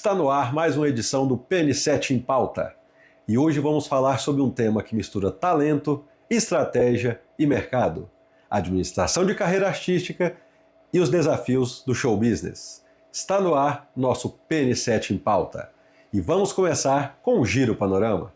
Está no ar mais uma edição do PN7 em Pauta. E hoje vamos falar sobre um tema que mistura talento, estratégia e mercado. Administração de carreira artística e os desafios do show business. Está no ar nosso PN7 em Pauta. E vamos começar com um giro panorama.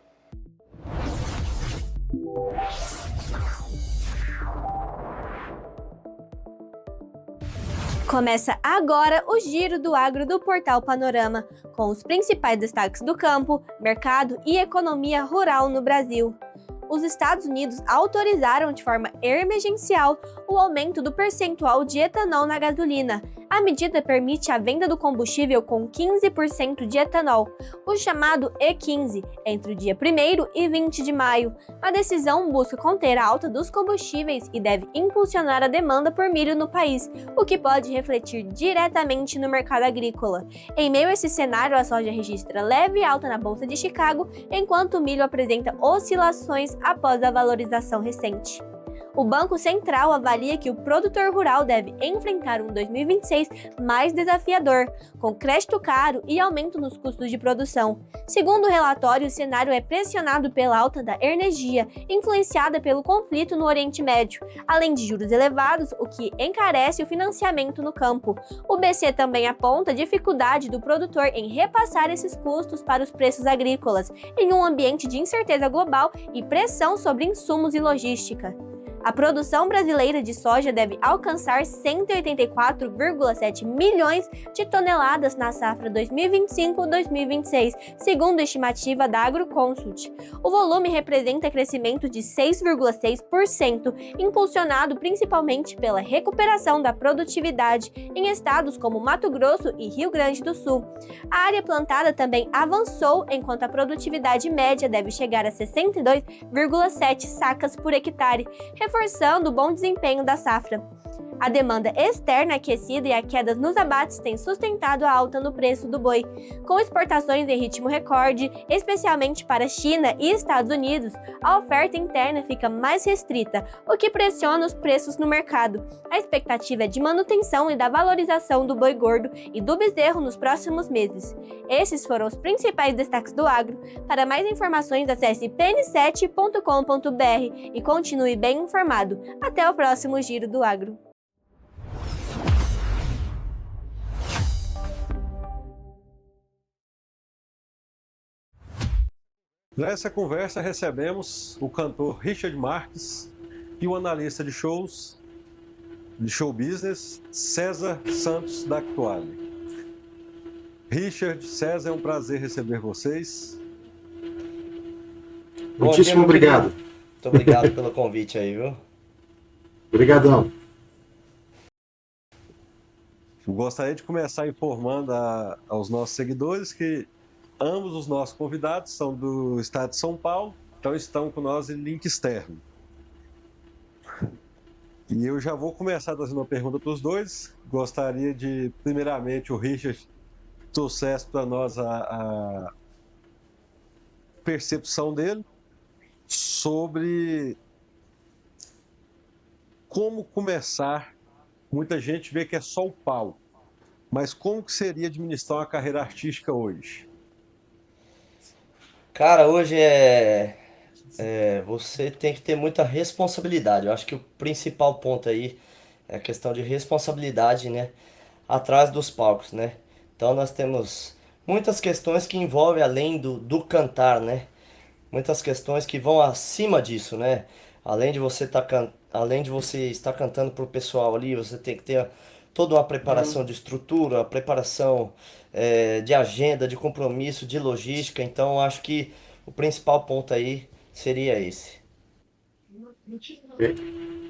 Começa agora o Giro do Agro do Portal Panorama, com os principais destaques do campo, mercado e economia rural no Brasil. Os Estados Unidos autorizaram de forma emergencial o aumento do percentual de etanol na gasolina. A medida permite a venda do combustível com 15% de etanol, o chamado E15, entre o dia 1º e 20 de maio. A decisão busca conter a alta dos combustíveis e deve impulsionar a demanda por milho no país, o que pode refletir diretamente no mercado agrícola. Em meio a esse cenário, a soja registra leve alta na Bolsa de Chicago, enquanto o milho apresenta oscilações após a valorização recente. O Banco Central avalia que o produtor rural deve enfrentar um 2026 mais desafiador, com crédito caro e aumento nos custos de produção. Segundo o relatório, o cenário é pressionado pela alta da energia, influenciada pelo conflito no Oriente Médio, além de juros elevados, o que encarece o financiamento no campo. O BC também aponta a dificuldade do produtor em repassar esses custos para os preços agrícolas, em um ambiente de incerteza global e pressão sobre insumos e logística. A produção brasileira de soja deve alcançar 184,7 milhões de toneladas na safra 2025-2026, segundo a estimativa da Agroconsult. O volume representa crescimento de 6,6%, impulsionado principalmente pela recuperação da produtividade em estados como Mato Grosso e Rio Grande do Sul. A área plantada também avançou, enquanto a produtividade média deve chegar a 62,7 sacas por hectare, reforçando o bom desempenho da safra. A demanda externa aquecida e a queda nos abates têm sustentado a alta no preço do boi. Com exportações em ritmo recorde, especialmente para China e Estados Unidos, a oferta interna fica mais restrita, o que pressiona os preços no mercado. A expectativa é de manutenção e da valorização do boi gordo e do bezerro nos próximos meses. Esses foram os principais destaques do agro. Para mais informações, acesse pn7.com.br e continue bem informado. Até o próximo Giro do Agro. Nessa conversa recebemos o cantor Richard Marques e o analista de show business, César Santos da Actuale. Richard, César, é um prazer receber vocês. Muitíssimo obrigado. Muito obrigado pelo convite aí, viu? Obrigadão. Eu gostaria de começar informando aos nossos seguidores que ambos os nossos convidados são do estado de São Paulo, então estão com nós em link externo. E eu já vou começar fazendo uma pergunta para os dois. Gostaria de, primeiramente, o Richard trouxesse para nós a percepção dele sobre como começar. Muita gente vê que é só o palco, mas como que seria administrar uma carreira artística hoje? Cara, hoje você tem que ter muita responsabilidade. Eu acho que o principal ponto aí é a questão de responsabilidade, né? Atrás dos palcos, né? Então nós temos muitas questões que envolvem além do cantar, né? Muitas questões que vão acima disso, né? Além de você estar cantando pro pessoal ali, você tem que ter toda uma preparação de estrutura, preparação de agenda, de compromisso, de logística. Então, eu acho que o principal ponto aí seria esse.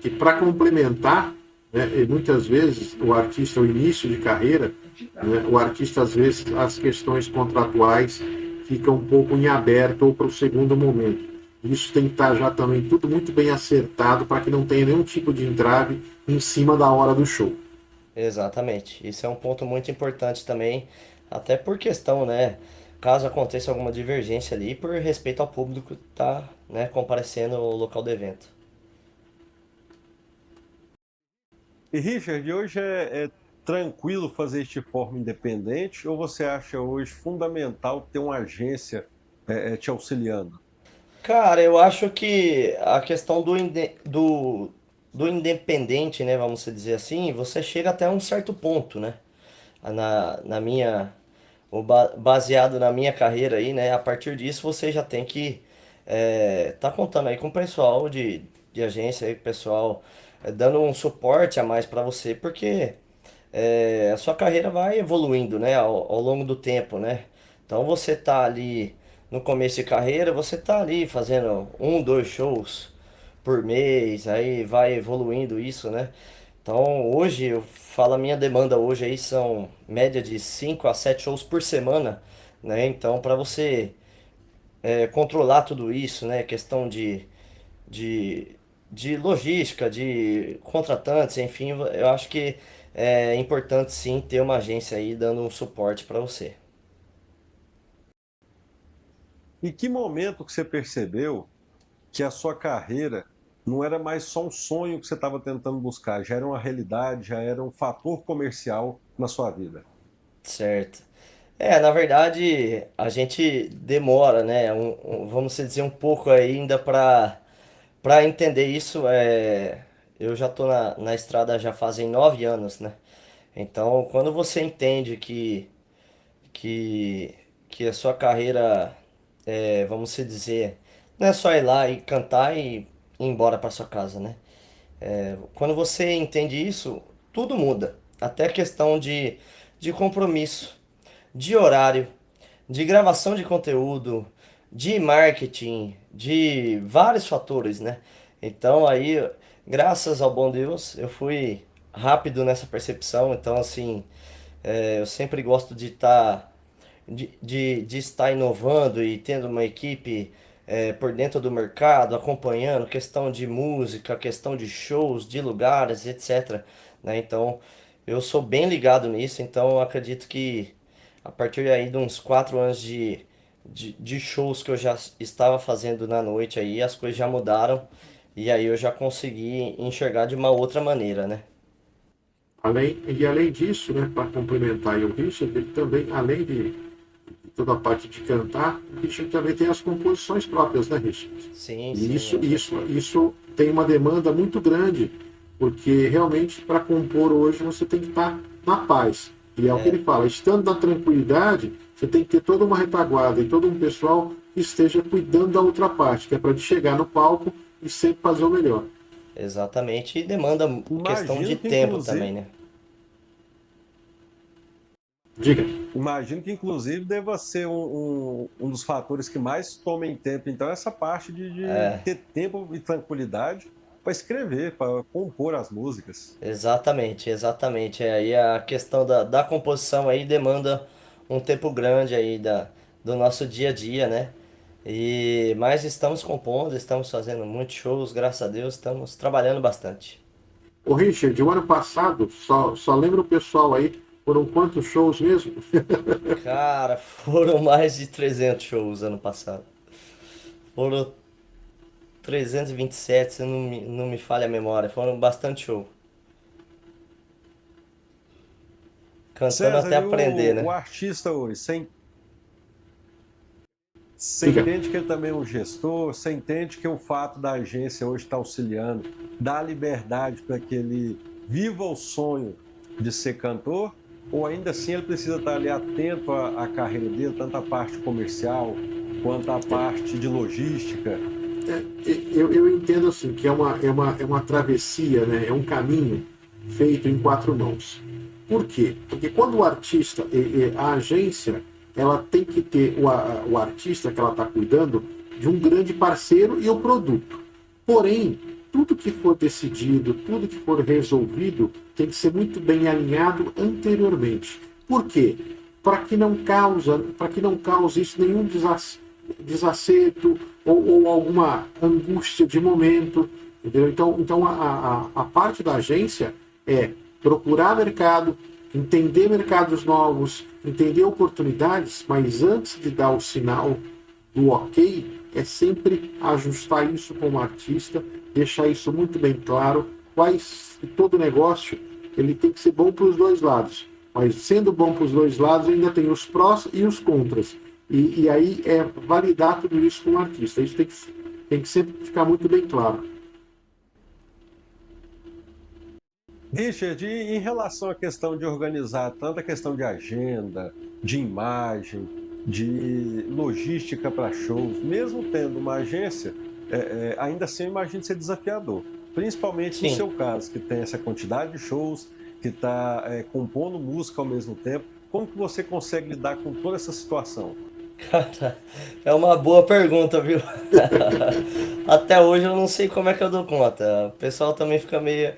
E para complementar, né, e muitas vezes o artista, o início de carreira, né, o artista, às vezes, as questões contratuais ficam um pouco em aberto ou para o segundo momento. Isso tem que estar já também tudo muito bem acertado para que não tenha nenhum tipo de entrave em cima da hora do show. Exatamente. Isso é um ponto muito importante também, até por questão, né? Caso aconteça alguma divergência ali, por respeito ao público que está, né, comparecendo ao local do evento. E Richard, hoje tranquilo fazer isso de forma independente ou você acha hoje fundamental ter uma agência te auxiliando? Cara, eu acho que a questão do independente, né, vamos dizer assim, você chega até um certo ponto, né? Na minha, baseado na minha carreira aí, né? A partir disso você já tem que tá contando aí com o pessoal de agência aí, pessoal dando um suporte a mais para você, porque a sua carreira vai evoluindo, né, ao longo do tempo, né? Então você tá ali no começo de carreira, você tá ali fazendo um, dois shows por mês, aí vai evoluindo isso, né? Então hoje eu falo a minha demanda hoje aí são média de 5 a 7 shows por semana, né? Então para você controlar tudo isso, né? Questão de, de logística, de contratantes, enfim, eu acho que é importante sim ter uma agência aí dando um suporte para você. Em que momento que você percebeu que a sua carreira não era mais só um sonho que você estava tentando buscar, já era uma realidade, já era um fator comercial na sua vida? Certo. Na verdade, a gente demora, né? Vamos dizer um pouco ainda para entender isso. Eu já tô na estrada já fazem 9 anos, né? Então, quando você entende que, que a sua carreira, vamos se dizer, não é só ir lá e cantar e ir embora para sua casa, né? Quando você entende isso, tudo muda. Até a questão de compromisso, de horário, de gravação de conteúdo, de marketing, de vários fatores, né? Então aí, graças ao bom Deus, eu fui rápido nessa percepção. Então assim, eu sempre gosto de de estar inovando e tendo uma equipe por dentro do mercado, acompanhando questão de música, questão de shows, de lugares, etc, né? Então, eu sou bem ligado nisso, então eu acredito que a partir aí de uns 4 anos de shows que eu já estava fazendo na noite aí, as coisas já mudaram e aí eu já consegui enxergar de uma outra maneira, né? Além disso, né, para complementar aí o Richard, ele também, além de toda a parte de cantar, o Richard também tem as composições próprias, né, Richard? Sim, E sim, é verdade. isso tem uma demanda muito grande, porque realmente para compor hoje você tem que estar na paz. E é o que ele É, fala, estando na tranquilidade, você tem que ter toda uma retaguarda e todo um pessoal que esteja cuidando da outra parte, que é para chegar no palco e sempre fazer o melhor. exatamente, e demanda questão de Imagino que, tempo também, inclusive, né? Diga. imagino que, inclusive, deva ser um dos fatores que mais tomem tempo. Então, essa parte de É, ter tempo e tranquilidade para escrever, para compor as músicas. exatamente, exatamente. Aí a questão da composição aí demanda um tempo grande aí do nosso dia a dia, né? Mas estamos compondo, estamos fazendo muitos shows, graças a Deus, estamos trabalhando bastante. O Richard, o ano passado, só lembra o pessoal aí, foram quantos shows mesmo? Cara, foram mais de 300 shows ano passado. Foram 327, se não me falha a memória. Foram bastante show. Cantando César, até e aprender, o né? artista hoje, você Diga. entende que ele também é um gestor? Você entende que o fato da agência hoje estar auxiliando dá liberdade para que ele viva o sonho de ser cantor? Ou ainda assim ele precisa estar ali atento à carreira dele, tanto a parte comercial quanto a parte de logística? Eu entendo assim que é uma travessia, né? É um caminho feito em quatro mãos. Por quê? Porque quando o artista, a agência, ela tem que ter o artista que ela está cuidando de um grande parceiro e o produto. Porém, tudo que for decidido, tudo que for resolvido, tem que ser muito bem alinhado anteriormente. Por quê? Para que não cause isso nenhum desacerto ou alguma angústia de momento. Entendeu? Então a parte da agência é procurar mercado, entender mercados novos, entender oportunidades, mas antes de dar o sinal do ok, é sempre ajustar isso como artista, deixar isso muito bem claro, todo negócio ele tem que ser bom para os dois lados. Mas sendo bom para os dois lados, ainda tem os prós e os contras. E aí é validar tudo isso com o artista. Isso tem que sempre ficar muito bem claro. Richard, e em relação à questão de organizar tanto a questão de agenda, de imagem, de logística para shows, mesmo tendo uma agência, ainda assim eu imagino ser desafiador. Principalmente no Sim. seu caso, que tem essa quantidade de shows, que está compondo música ao mesmo tempo. Como que você consegue lidar com toda essa situação? Cara, é uma boa pergunta, viu? Até hoje eu não sei como é que eu dou conta. O pessoal também fica meio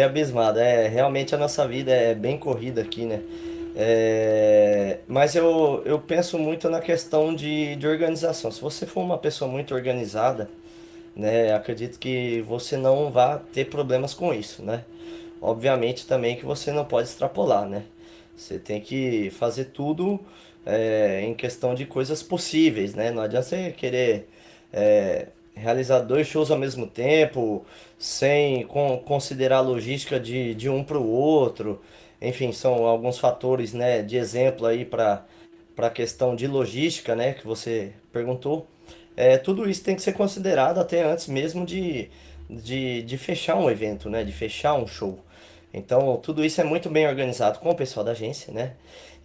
abismado. Realmente a nossa vida é bem corrida aqui, né? Mas eu penso muito na questão de organização. Se você for uma pessoa muito organizada, né, acredito que você não vai ter problemas com isso, né? Obviamente também que você não pode extrapolar, né? Você tem que fazer tudo em questão de coisas possíveis, né? Não adianta você querer realizar dois shows ao mesmo tempo, sem considerar a logística de um para o outro. Enfim, são alguns fatores, né, de exemplo aí para a questão de logística, né, que você perguntou. Tudo isso tem que ser considerado até antes mesmo de fechar um evento, né, de fechar um show. Então, tudo isso é muito bem organizado com o pessoal da agência, né?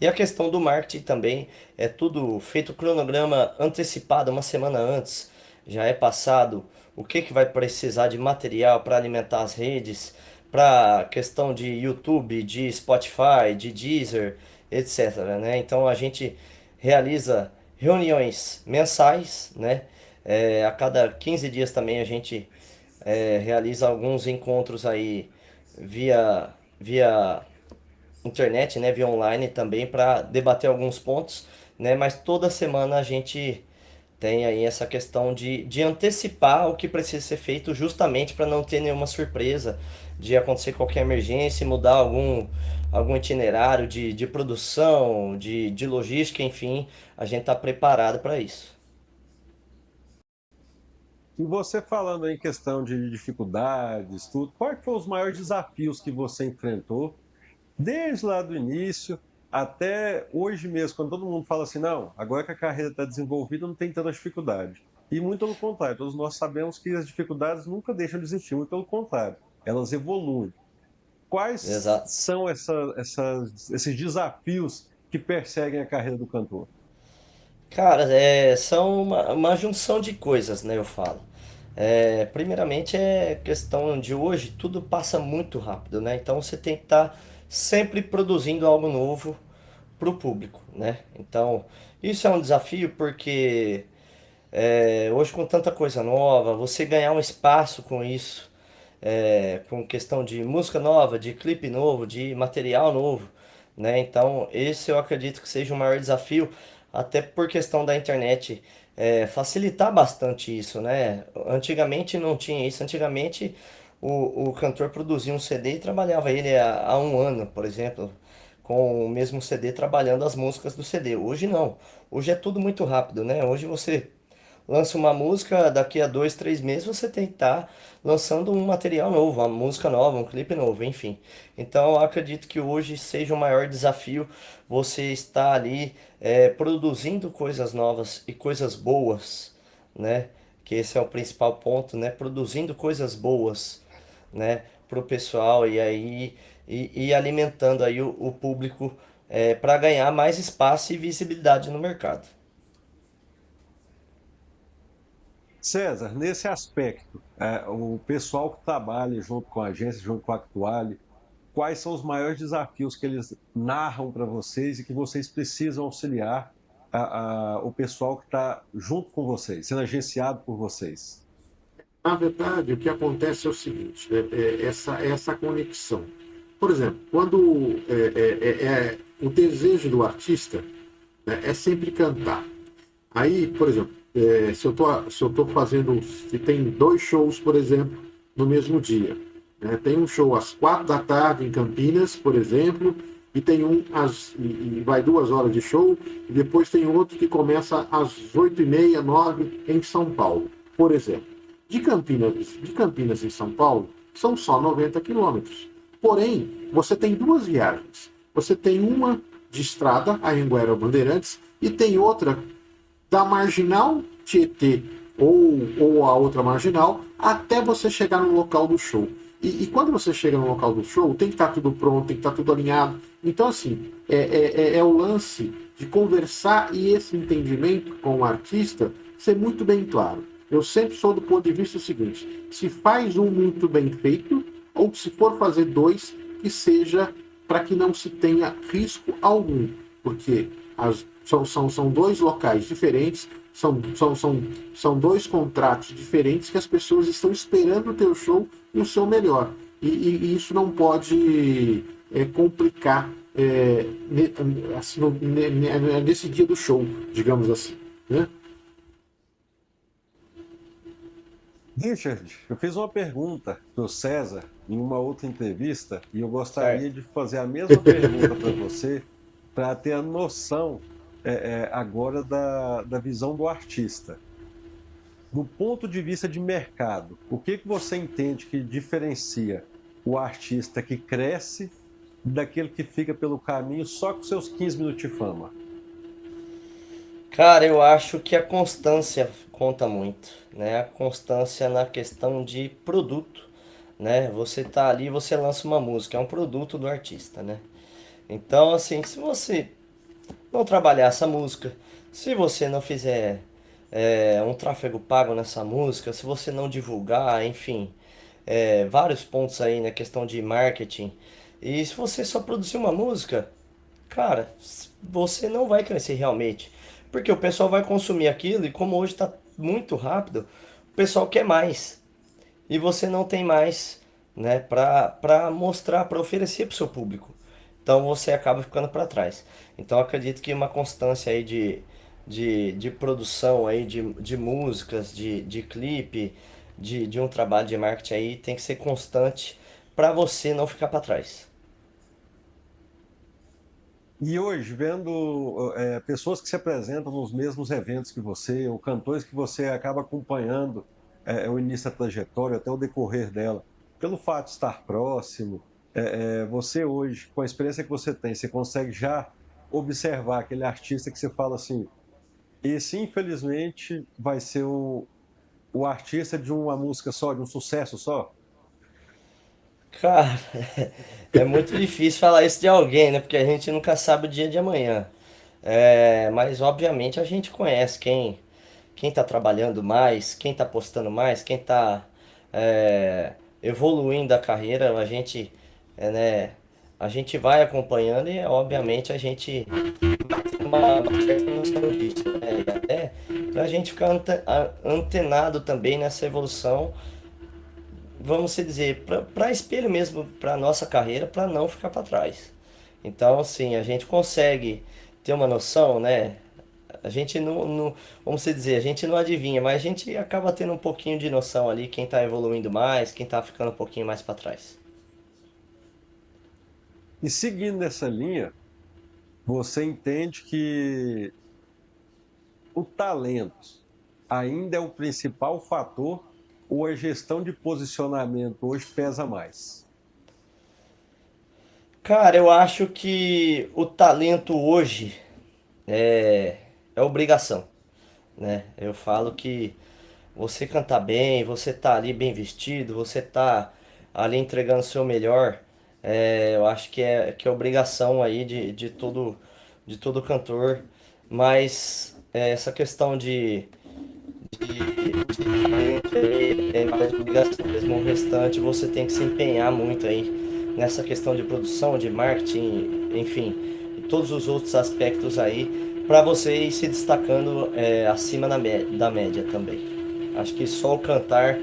E a questão do marketing também é tudo feito cronograma antecipado uma semana antes. Já é passado o que vai precisar de material para alimentar as redes, para questão de YouTube, de Spotify, de Deezer, etc, né? Então a gente realiza reuniões mensais, né? A cada 15 dias também a gente realiza alguns encontros aí via internet, né, via online também para debater alguns pontos, né, mas toda semana a gente tem aí essa questão de antecipar o que precisa ser feito justamente para não ter nenhuma surpresa de acontecer qualquer emergência, mudar algum itinerário de produção, de logística, enfim, a gente está preparado para isso. E você falando em questão de dificuldades, tudo, quais foram os maiores desafios que você enfrentou, desde lá do início até hoje mesmo, quando todo mundo fala assim, não, agora que a carreira está desenvolvida, não tem tanta dificuldade. E muito pelo contrário, todos nós sabemos que as dificuldades nunca deixam de existir, muito pelo contrário, elas evoluem. Quais Exato. são esses desafios que perseguem a carreira do cantor? Cara, são uma junção de coisas, né, eu falo. Primeiramente é questão de hoje, tudo passa muito rápido, né? Então você tem que estar sempre produzindo algo novo para o público, né? Então isso é um desafio porque hoje com tanta coisa nova, você ganhar um espaço com isso, com questão de música nova, de clipe novo, de material novo, né? Então, esse eu acredito que seja o maior desafio, até por questão da internet, facilitar bastante isso, né? Antigamente não tinha isso, antigamente o cantor produzia um CD e trabalhava ele há um ano, por exemplo, com o mesmo CD trabalhando as músicas do CD. Hoje não, hoje é tudo muito rápido, né? Hoje você lança uma música, daqui a 2, 3 meses você tem que estar lançando um material novo, uma música nova, um clipe novo, enfim. Então eu acredito que hoje seja o maior desafio você estar ali produzindo coisas novas e coisas boas, né? Que esse é o principal ponto, né? Produzindo coisas boas, né? Para o pessoal e aí e alimentando aí o público para ganhar mais espaço e visibilidade no mercado. César, nesse aspecto, o pessoal que trabalha junto com a agência, junto com a Actuale, quais são os maiores desafios que eles narram para vocês e que vocês precisam auxiliar o pessoal que está junto com vocês, sendo agenciado por vocês? Na verdade, o que acontece é o seguinte, né? Essa conexão. Por exemplo, quando o desejo do artista, né, é sempre cantar. Aí, por exemplo, se eu tô fazendo, se tem 2 shows, por exemplo, no mesmo dia, né? Tem um show às 4 da tarde em Campinas, por exemplo, e tem e vai 2 horas de show, e depois tem outro que começa às 8h30, 9 em São Paulo, por exemplo. De Campinas em São Paulo, são só 90 quilômetros. Porém, você tem duas viagens. Você tem uma de estrada, a Anhanguera Bandeirantes, e tem outra da Marginal Tietê ou a outra marginal, até você chegar no local do show. E quando você chega no local do show, tem que estar tudo pronto, tem que estar tudo alinhado. Então, assim, é o lance de conversar e esse entendimento com o artista ser muito bem claro. Eu sempre sou do ponto de vista seguinte: se faz um muito bem feito, ou se for fazer dois, que seja para que não se tenha risco algum. Porque são dois locais diferentes, são dois contratos diferentes que as pessoas estão esperando o teu show e o seu melhor. E isso não pode complicar assim, nesse dia do show, digamos assim, né? Richard, eu fiz uma pergunta para o César em uma outra entrevista e eu gostaria de fazer a mesma pergunta para você, para ter a noção agora da visão do artista. Do ponto de vista de mercado, o que você entende que diferencia o artista que cresce daquele que fica pelo caminho só com seus 15 minutos de fama? Cara, eu acho que a constância conta muito, né? A constância na questão de produto, né? Você tá ali, você lança uma música, é um produto do artista, né? Então, assim, se você não trabalhar essa música, se você não fizer um tráfego pago nessa música, se você não divulgar, enfim, vários pontos aí na questão de marketing, e se você só produzir uma música, cara, você não vai crescer realmente. Porque o pessoal vai consumir aquilo e como hoje está muito rápido, o pessoal quer mais. E você não tem mais, né, para mostrar, para oferecer para o seu público. Então você acaba ficando para trás. Então eu acredito que uma constância aí de produção aí de músicas, de clipe, de um trabalho de marketing aí tem que ser constante para você não ficar para trás. E hoje, vendo pessoas que se apresentam nos mesmos eventos que você, ou cantores que você acaba acompanhando o início da trajetória, até o decorrer dela, pelo fato de estar próximo, você hoje, com a experiência que você tem, você consegue já observar aquele artista que você fala assim, esse infelizmente vai ser o artista de uma música só, de um sucesso só? Cara, é muito difícil falar isso de alguém, né? Porque a gente nunca sabe o dia de amanhã. Mas obviamente a gente conhece quem tá trabalhando mais, quem tá postando mais, quem tá evoluindo a carreira, né, a gente vai acompanhando e obviamente a gente tem uma certa noção disso, né? E até pra gente ficar antenado também nessa evolução, vamos se dizer, para espelho mesmo para nossa carreira, para não ficar para trás. Então, assim, a gente consegue ter uma noção, né? A gente não, vamos se dizer, a gente não adivinha, mas a gente acaba tendo um pouquinho de noção ali, quem está evoluindo mais, quem está ficando um pouquinho mais para trás. E seguindo nessa linha, você entende que o talento ainda é o principal fator ou a gestão de posicionamento hoje pesa mais? Cara, eu acho que o talento hoje é obrigação, né? Eu falo que você cantar bem, você tá ali bem vestido, você tá ali entregando o seu melhor, eu acho que é obrigação aí de todo cantor, mas essa questão de talento aí é mais obrigação mesmo, o restante você tem que se empenhar muito aí nessa questão de produção, de marketing, enfim, e todos os outros aspectos aí, para você ir se destacando acima da média também. Acho que só o cantar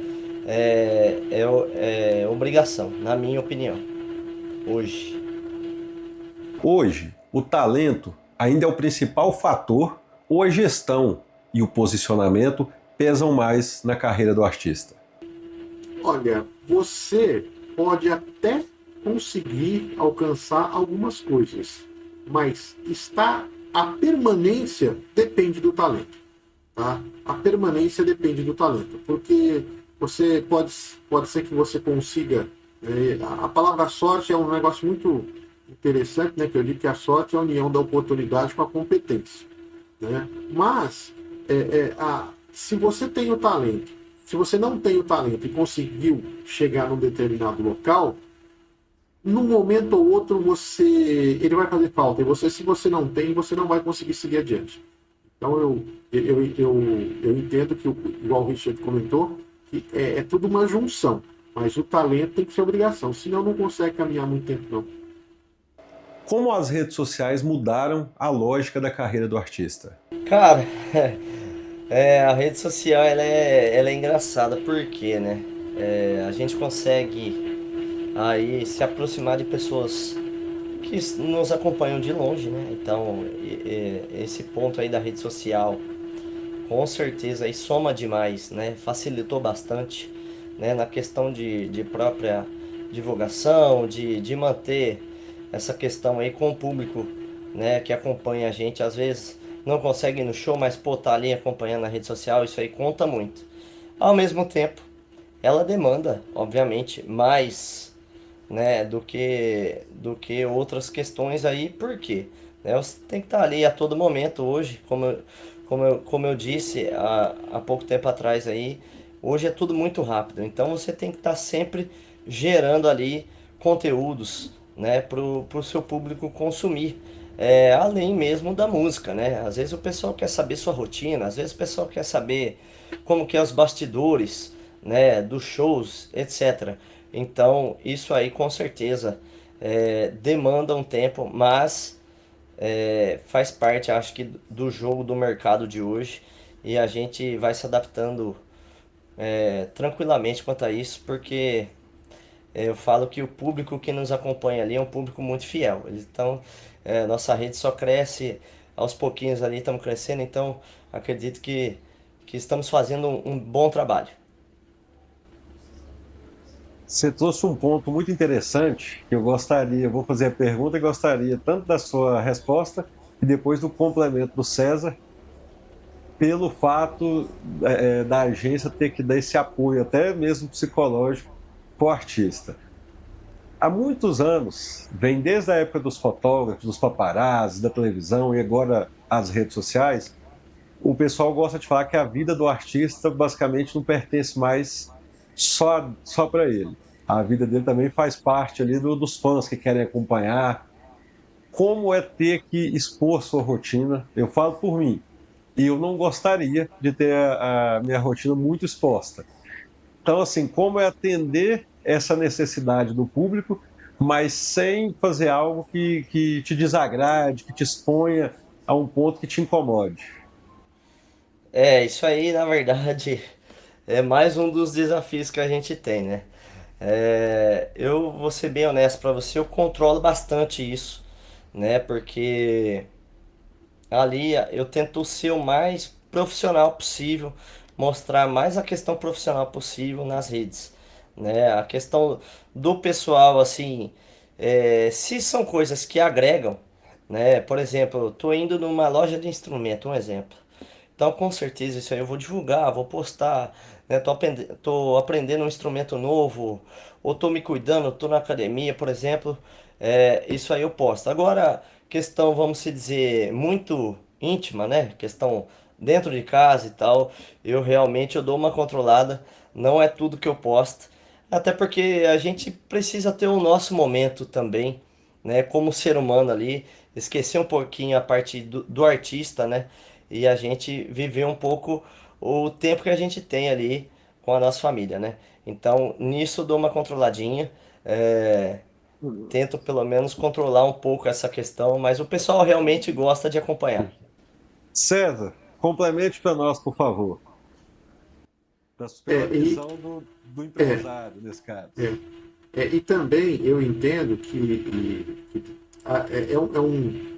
é obrigação, na minha opinião, hoje. Hoje, o talento ainda é o principal fator ou a gestão e o posicionamento pesam mais na carreira do artista? Olha, você pode até conseguir alcançar algumas coisas, mas a permanência depende do talento, tá? A permanência depende do talento, porque você pode ser que você consiga A palavra sorte é um negócio muito interessante, né? Que eu digo que a sorte é a união da oportunidade com a competência, né? Mas se você tem o talento, se você não tem o talento e conseguiu chegar num determinado local, num momento ou outro ele vai fazer falta. E você, se você não tem, você não vai conseguir seguir adiante. Então eu entendo que, igual o Richard comentou, que é tudo uma junção. Mas o talento tem que ser obrigação, senão não consegue caminhar muito tempo, não. Como as redes sociais mudaram a lógica da carreira do artista? Cara, a rede social ela é engraçada porque, né? A gente consegue aí se aproximar de pessoas que nos acompanham de longe, né? Então, esse ponto aí da rede social, com certeza, aí soma demais, né? Facilitou bastante, né? Na questão de própria divulgação, de manter essa questão aí com o público, né? Que acompanha a gente, às vezes não consegue ir no show, mas pô, tá ali acompanhando na rede social, isso aí conta muito. Ao mesmo tempo, ela demanda, obviamente, mais, né, do que outras questões aí, por quê? Né, você tem que estar ali a todo momento hoje, como eu disse há pouco tempo atrás aí, hoje é tudo muito rápido, então você tem que estar sempre gerando ali conteúdos, né, pro seu público consumir. Além mesmo da música, né? Às vezes o pessoal quer saber sua rotina, às vezes o pessoal quer saber como que é os bastidores, né, dos shows, etc. Então, isso aí com certeza demanda um tempo, mas faz parte, acho que, do jogo do mercado de hoje e a gente vai se adaptando tranquilamente quanto a isso, porque eu falo que o público que nos acompanha ali é um público muito fiel. Então, nossa rede só cresce aos pouquinhos ali, estamos crescendo, então acredito que estamos fazendo um bom trabalho. Você trouxe um ponto muito interessante que eu vou fazer a pergunta e gostaria tanto da sua resposta e depois do complemento do César, pelo fato da agência ter que dar esse apoio, até mesmo psicológico, para o artista. Há muitos anos, vem desde a época dos fotógrafos, dos paparazzi, da televisão e agora as redes sociais, o pessoal gosta de falar que a vida do artista basicamente não pertence mais só para ele. A vida dele também faz parte ali dos fãs que querem acompanhar. Como é ter que expor sua rotina? Eu falo por mim. E eu não gostaria de ter a minha rotina muito exposta. Então, assim, como é atender essa necessidade do público, mas sem fazer algo que te desagrade, que te exponha a um ponto que te incomode? Isso aí, na verdade, é mais um dos desafios que a gente tem, né? Eu vou ser bem honesto pra você, eu controlo bastante isso, né? Porque ali eu tento ser o mais profissional possível, mostrar mais a questão profissional possível nas redes, né? A questão do pessoal, assim, se são coisas que agregam, né? Por exemplo, eu tô indo numa loja de instrumento, um exemplo. Então, com certeza, isso aí eu vou divulgar, vou postar, né? Tô aprendendo um instrumento novo, ou tô me cuidando, tô na academia, por exemplo, isso aí eu posto. Agora, questão, vamos se dizer, muito íntima, né? Questão dentro de casa e tal, eu dou uma controlada, não é tudo que eu posto, até porque a gente precisa ter o nosso momento também, né? Como ser humano ali, esquecer um pouquinho a parte do artista, né? E a gente viver um pouco o tempo que a gente tem ali com a nossa família, né? Então, nisso eu dou uma controladinha, tento pelo menos controlar um pouco essa questão, mas o pessoal realmente gosta de acompanhar. César, complemente para nós, por favor, pela É, e, visão do é, empresário, nesse caso. e também eu entendo que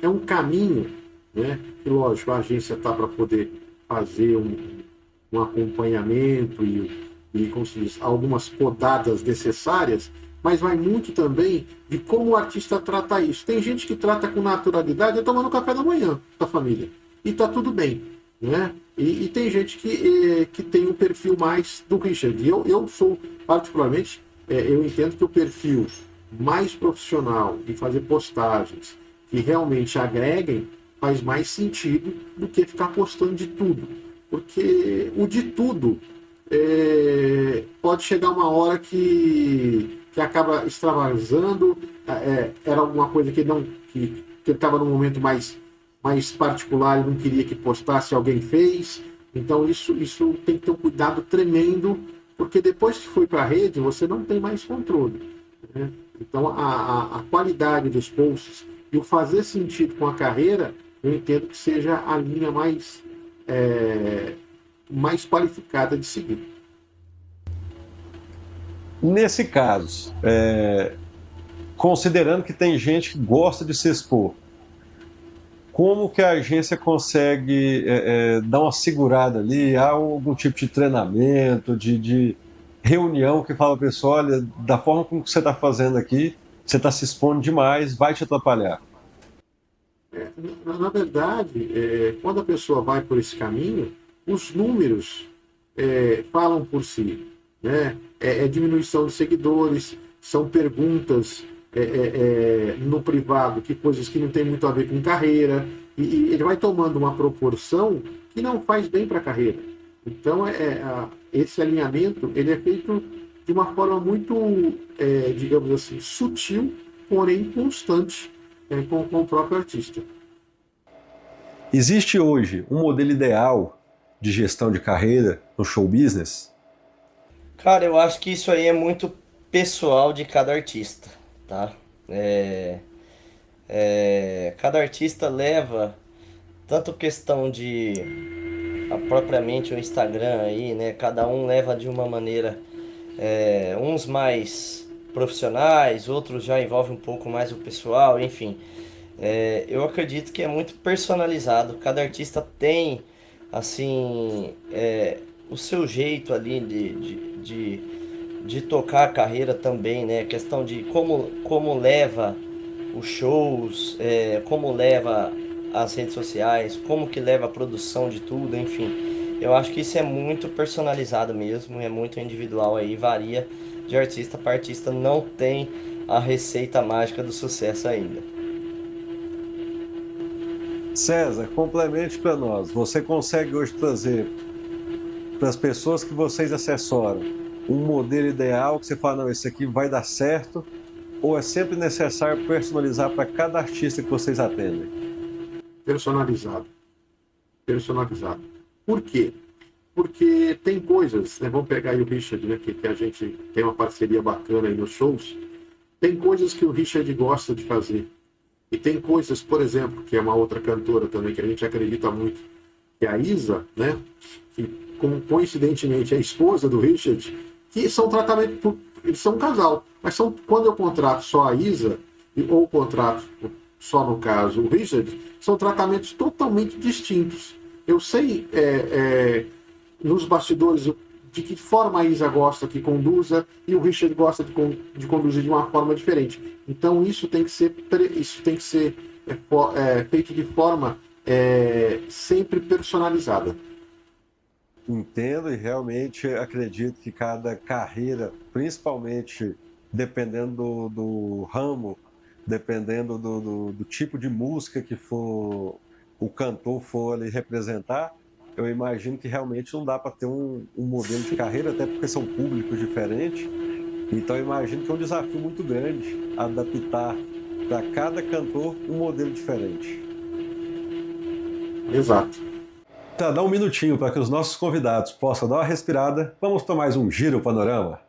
é um caminho, né? E lógico, a agência está para poder fazer um acompanhamento e como se diz, algumas podadas necessárias, mas vai muito também de como o artista trata isso. Tem gente que trata com naturalidade, tomando café da manhã com a família, e está tudo bem, né? E tem gente que tem um perfil mais do Richard. Eu sou, particularmente, eu entendo que o perfil mais profissional e fazer postagens que realmente agreguem faz mais sentido do que ficar postando de tudo. Porque o de tudo pode chegar uma hora que acaba extravasando, era alguma coisa que estava num momento mais particular e não queria que postasse, alguém fez. Então isso tem que ter um cuidado tremendo, porque depois que foi para a rede, você não tem mais controle, né? Então a qualidade dos posts e o fazer sentido com a carreira, eu entendo que seja a linha mais qualificada de seguir. Nesse caso, considerando que tem gente que gosta de se expor, como que a agência consegue dar uma segurada ali? Há algum tipo de treinamento, de reunião que fala, pessoal, olha, da forma como você está fazendo aqui, você está se expondo demais, vai te atrapalhar? Na verdade, quando a pessoa vai por esse caminho, os números falam por si, né? Diminuição de seguidores, são perguntas no privado, que coisas que não tem muito a ver com carreira, e ele vai tomando uma proporção que não faz bem para a carreira. Então, esse alinhamento ele é feito de uma forma muito, digamos assim, sutil, porém constante, com o próprio artista. Existe hoje um modelo ideal de gestão de carreira no show business? Cara, eu acho que isso aí é muito pessoal de cada artista, tá? Cada artista leva tanto questão de propriamente o Instagram aí, né? Cada um leva de uma maneira, uns mais profissionais, outros já envolvem um pouco mais o pessoal, enfim. Eu acredito que é muito personalizado. Cada artista tem, assim, o seu jeito ali de tocar a carreira também, né? A questão de como leva os shows, como leva as redes sociais, como que leva a produção de tudo, enfim. Eu acho que isso é muito personalizado mesmo, é muito individual aí, varia de artista para artista, não tem a receita mágica do sucesso ainda. César, complemente para nós. Você consegue hoje trazer para as pessoas que vocês assessoram um modelo ideal que você fala, não, esse aqui vai dar certo, ou é sempre necessário personalizar para cada artista que vocês atendem? Personalizado. Por quê? Porque tem coisas, né? Vamos pegar aí o Richard, né? Que a gente tem uma parceria bacana aí nos shows. Tem coisas que o Richard gosta de fazer. E tem coisas, por exemplo, que é uma outra cantora também, que a gente acredita muito, que é a Isa, né? Que coincidentemente é a esposa do Richard, que são tratamento, eles são um casal. Mas quando eu contrato só a Isa, ou contrato só no caso o Richard, são tratamentos totalmente distintos. Eu sei nos bastidores de que forma a Isa gosta que conduza e o Richard gosta de conduzir de uma forma diferente. Então isso tem que ser feito de forma sempre personalizada. Entendo e realmente acredito que cada carreira, principalmente dependendo do ramo, dependendo do tipo de música que for o cantor for ali representar, eu imagino que realmente não dá para ter um modelo de carreira, até porque são públicos diferentes. Então eu imagino que é um desafio muito grande adaptar para cada cantor um modelo diferente. Exato. Tá, dá um minutinho para que os nossos convidados possam dar uma respirada. Vamos para mais um Giro Panorama.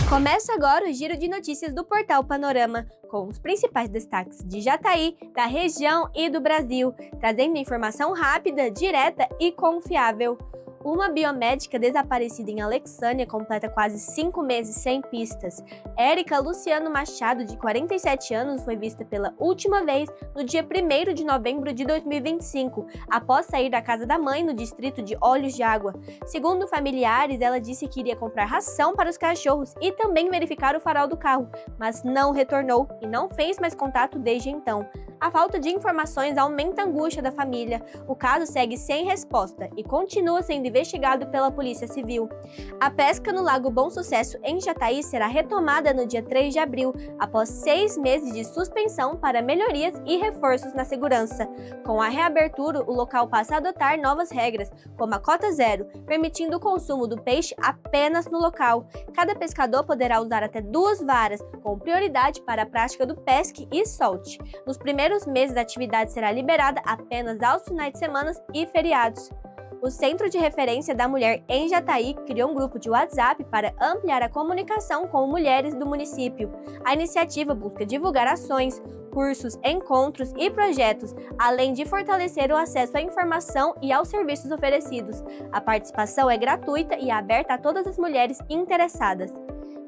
Começa agora o giro de notícias do Portal Panorama, com os principais destaques de Jataí, da região e do Brasil, trazendo informação rápida, direta e confiável. Uma biomédica desaparecida em Alexânia completa quase 5 meses sem pistas. Érica Luciano Machado, de 47 anos, foi vista pela última vez no dia 1º de novembro de 2025, após sair da casa da mãe no distrito de Olhos de Água. Segundo familiares, ela disse que iria comprar ração para os cachorros e também verificar o farol do carro, mas não retornou e não fez mais contato desde então. A falta de informações aumenta a angústia da família. O caso segue sem resposta e continua sendo investigado pela Polícia Civil. A pesca no Lago Bom Sucesso, em Jataí, será retomada no dia 3 de abril, após 6 meses de suspensão para melhorias e reforços na segurança. Com a reabertura, o local passa a adotar novas regras, como a cota zero, permitindo o consumo do peixe apenas no local. Cada pescador poderá usar até 2 varas, com prioridade para a prática do pesque e solte. Nos primeiros meses, a atividade será liberada apenas aos finais de semana e feriados. O Centro de Referência da Mulher em Jataí criou um grupo de WhatsApp para ampliar a comunicação com mulheres do município. A iniciativa busca divulgar ações, cursos, encontros e projetos, além de fortalecer o acesso à informação e aos serviços oferecidos. A participação é gratuita e aberta a todas as mulheres interessadas.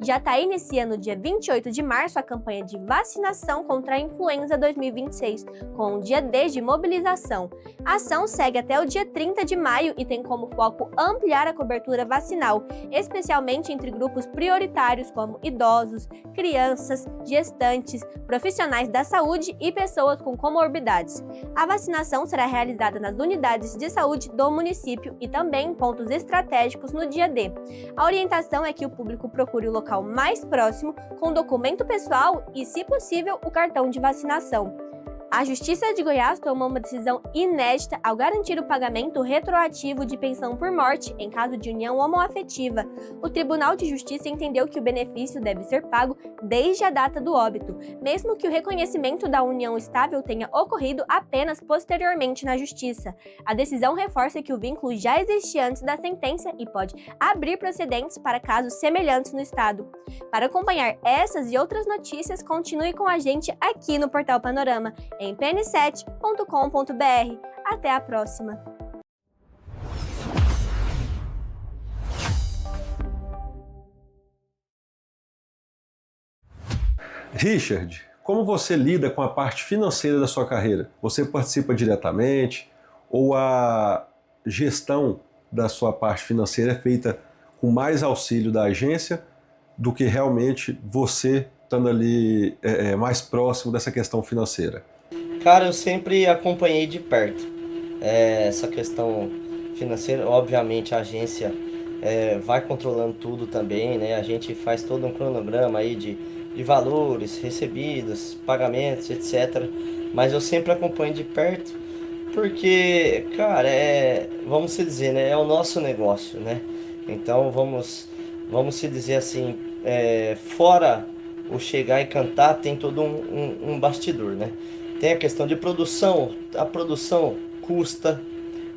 Jataí inicia no dia 28 de março a campanha de vacinação contra a influenza 2026, com o dia D de mobilização. A ação segue até o dia 30 de maio e tem como foco ampliar a cobertura vacinal, especialmente entre grupos prioritários como idosos, crianças, gestantes, profissionais da saúde e pessoas com comorbidades. A vacinação será realizada nas unidades de saúde do município e também em pontos estratégicos no dia D. A orientação é que o público procure o local mais próximo, com documento pessoal e, se possível, o cartão de vacinação. A Justiça de Goiás tomou uma decisão inédita ao garantir o pagamento retroativo de pensão por morte em caso de união homoafetiva. O Tribunal de Justiça entendeu que o benefício deve ser pago desde a data do óbito, mesmo que o reconhecimento da união estável tenha ocorrido apenas posteriormente na Justiça. A decisão reforça que o vínculo já existia antes da sentença e pode abrir precedentes para casos semelhantes no Estado. Para acompanhar essas e outras notícias, continue com a gente aqui no Portal Panorama, em pn7.com.br. Até a próxima! Richard, como você lida com a parte financeira da sua carreira? Você participa diretamente ou a gestão da sua parte financeira é feita com mais auxílio da agência do que realmente você estando ali mais próximo dessa questão financeira? Cara, eu sempre acompanhei de perto essa questão financeira. Obviamente a agência vai controlando tudo também, né? A gente faz todo um cronograma aí de valores recebidos, pagamentos, etc. Mas eu sempre acompanho de perto porque, cara, vamos se dizer, né? É o nosso negócio, né? Então vamos se dizer assim, fora o chegar e cantar, tem todo um bastidor, né? Tem a questão de produção, a produção custa,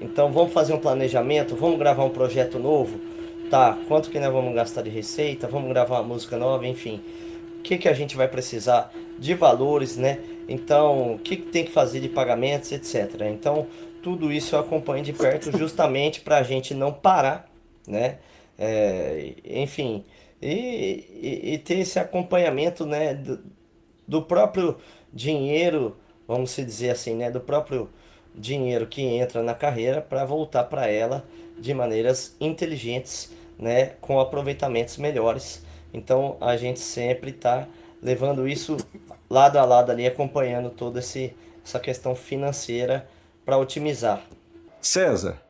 então vamos fazer um planejamento, vamos gravar um projeto novo, tá? Quanto que nós vamos gastar de receita, vamos gravar uma música nova, enfim. O que a gente vai precisar de valores, né? Então, o que tem que fazer de pagamentos, etc. Então, tudo isso eu acompanho de perto justamente para a gente não parar, né? Enfim, e ter esse acompanhamento, né? Do próprio dinheiro, vamos se dizer assim, né, do próprio dinheiro que entra na carreira para voltar para ela de maneiras inteligentes, né, com aproveitamentos melhores. Então a gente sempre está levando isso lado a lado ali, acompanhando toda essa questão financeira para otimizar. César,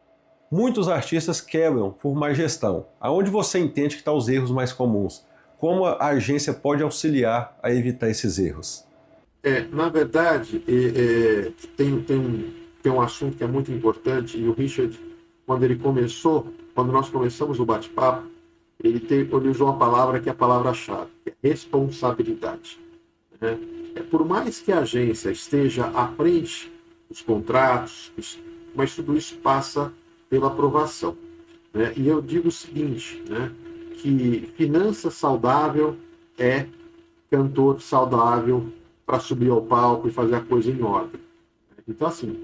muitos artistas quebram por má gestão. Aonde você entende que estão os erros mais comuns? Como a agência pode auxiliar a evitar esses erros? Na verdade, tem um assunto que é muito importante, e o Richard, quando nós começamos o bate-papo, ele usou uma palavra que é a palavra-chave, que é responsabilidade. Né? Por mais que a agência esteja à frente dos contratos, mas tudo isso passa pela aprovação. Né? E eu digo o seguinte, né? Que finança saudável é cantor saudável para subir ao palco e fazer a coisa em ordem. Então, assim,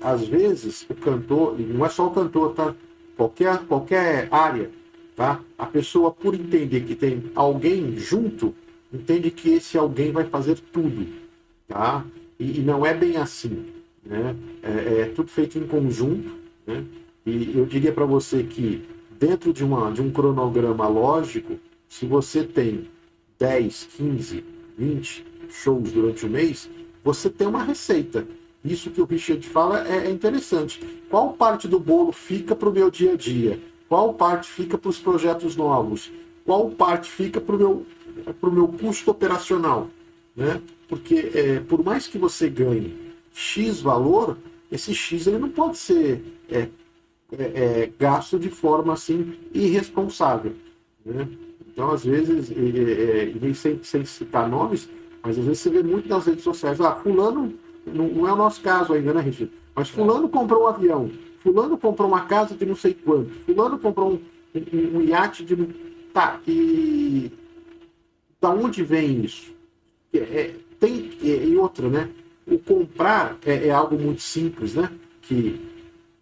às vezes o cantor, não é só o cantor, tá? Qualquer área, tá? A pessoa, por entender que tem alguém junto, entende que esse alguém vai fazer tudo, tá? E não é bem assim, né? É tudo feito em conjunto, né? E eu diria para você que dentro de um cronograma lógico, se você tem 10, 15, 20 shows durante o mês, você tem uma receita. Isso que o Richard fala é interessante. Qual parte do bolo fica para o meu dia a dia? Qual parte fica para os projetos novos? Qual parte fica para o meu custo operacional? Né? Porque por mais que você ganhe X valor, esse X ele não pode ser gasto de forma assim irresponsável. Né? Então, às vezes, nem sem citar nomes, mas às vezes você vê muito nas redes sociais, fulano, não é o nosso caso ainda, né, Richard? Mas fulano comprou um avião, fulano comprou uma casa de não sei quanto, fulano comprou um iate de... Tá, e da onde vem isso? E outra, né? O comprar é algo muito simples, né? Que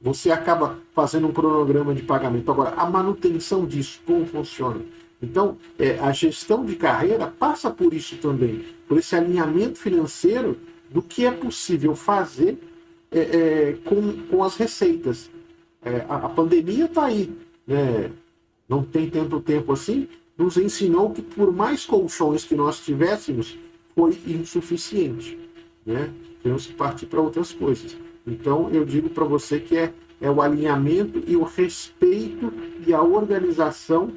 você acaba fazendo um cronograma de pagamento. Agora, a manutenção disso, como funciona? Então, a gestão de carreira passa por isso também, por esse alinhamento financeiro do que é possível fazer com as receitas. A pandemia está aí, né? Não tem tanto tempo assim, nos ensinou que por mais colchões que nós tivéssemos, foi insuficiente. Né? Temos que partir para outras coisas. Então, eu digo para você que é o alinhamento e o respeito e a organização.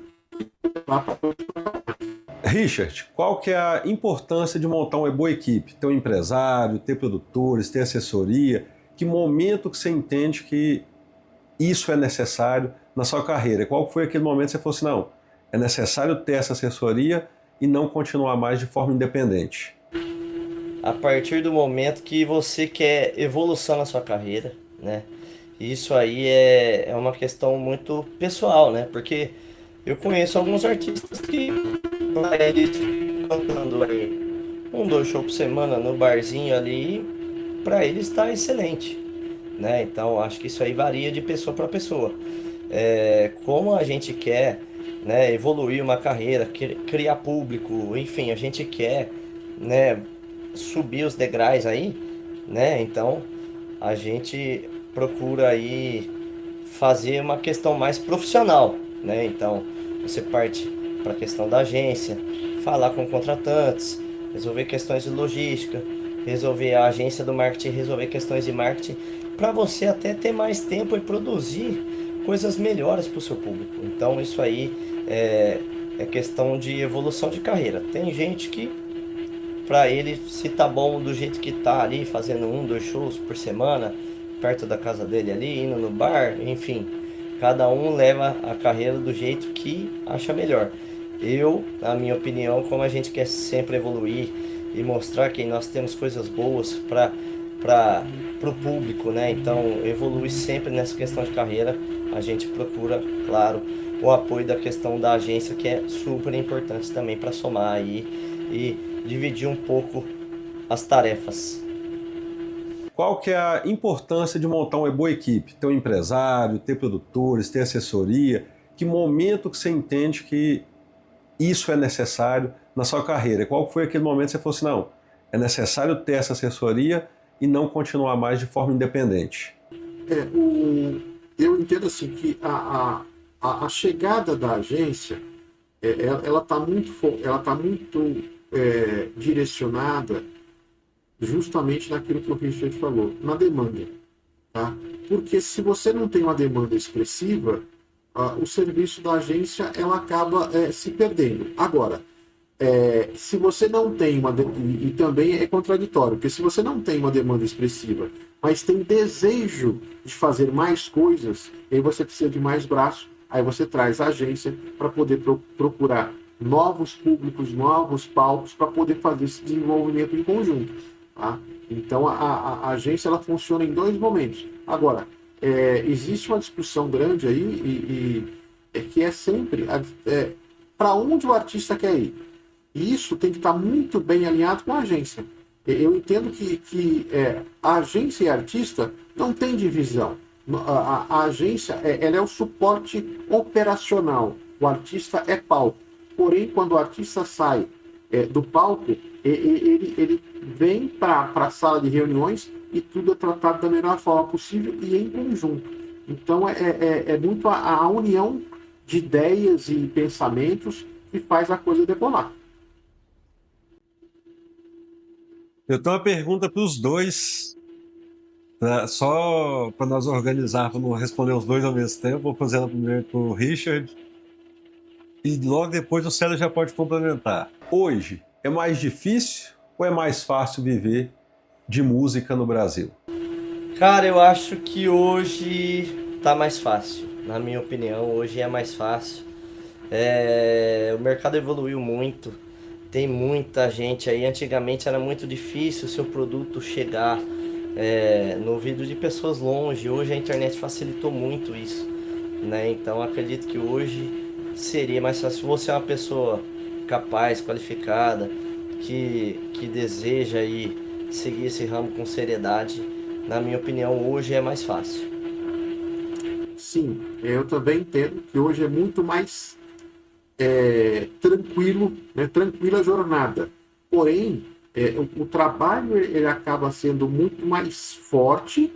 Richard, qual que é a importância de montar uma boa equipe? Ter um empresário, ter produtores, ter assessoria? Que momento que você entende que isso é necessário na sua carreira? Qual foi aquele momento que você falou assim, não, é necessário ter essa assessoria e não continuar mais de forma independente? A partir do momento que você quer evolução na sua carreira, né? Isso aí é uma questão muito pessoal, né? Porque eu conheço alguns artistas que, para eles, cantando aí 2 shows por semana no barzinho ali, para eles está excelente, né? Então, acho que isso aí varia de pessoa para pessoa. Como a gente quer, né, evoluir uma carreira, criar público, enfim, a gente quer, né, subir os degraus aí, né? Então a gente procura aí fazer uma questão mais profissional, né? Então você parte para a questão da agência, falar com contratantes, resolver questões de logística, resolver a agência do marketing, resolver questões de marketing, para você até ter mais tempo e produzir coisas melhores para o seu público. Então isso aí é questão de evolução de carreira. Tem gente que, para ele, se tá bom do jeito que tá ali, fazendo 2 shows por semana, perto da casa dele ali, indo no bar, enfim, cada um leva a carreira do jeito que acha melhor. Eu, na minha opinião, como a gente quer sempre evoluir e mostrar que nós temos coisas boas para o público, né? Então, evoluir sempre nessa questão de carreira, a gente procura, claro, o apoio da questão da agência, que é super importante também para somar aí e dividir um pouco as tarefas. Qual que é a importância de montar uma boa equipe? Ter um empresário, ter produtores, ter assessoria? Que momento que você entende que isso é necessário na sua carreira? Qual foi aquele momento que você falou assim, não, é necessário ter essa assessoria e não continuar mais de forma independente? Eu entendo assim que a chegada da agência, ela está muito direcionada justamente naquilo que o Richard falou, na demanda. Tá? Porque se você não tem uma demanda expressiva, o serviço da agência ela acaba se perdendo. Agora, se você não tem e também é contraditório, porque se você não tem uma demanda expressiva, mas tem desejo de fazer mais coisas, aí você precisa de mais braço, aí você traz a agência para poder procurar novos públicos, novos palcos, para poder fazer esse desenvolvimento em conjunto. Tá? Então a agência ela funciona em 2 momentos. Agora, existe uma discussão grande aí que é sempre para onde o artista quer ir. E isso tem que estar muito bem alinhado com a agência. Eu entendo que a agência e artista não tem divisão. A agência ela é o suporte operacional. O artista é palco. Porém, quando o artista sai do palco, ele vem para a sala de reuniões e tudo é tratado da melhor forma possível e em conjunto. Então, é muito a união de ideias e pensamentos que faz a coisa decolar. Eu tenho uma pergunta para os dois, né? Só para nós organizarmos, não responder os dois ao mesmo tempo. Vou fazer ela primeiro para o Richard e logo depois o Célio já pode complementar. Hoje, é mais difícil ou é mais fácil viver de música no Brasil? Cara, eu acho que hoje tá mais fácil. Na minha opinião, hoje é mais fácil. O mercado evoluiu muito. Tem muita gente aí. Antigamente era muito difícil o seu produto chegar no ouvido de pessoas longe. Hoje a internet facilitou muito isso, né? Então acredito que hoje seria mais fácil. Se você é uma pessoa capaz, qualificada, que deseja aí seguir esse ramo com seriedade, na minha opinião, hoje é mais fácil. Sim, eu também entendo que hoje é muito mais tranquilo, né? Tranquila a jornada. Porém, o trabalho ele acaba sendo muito mais forte,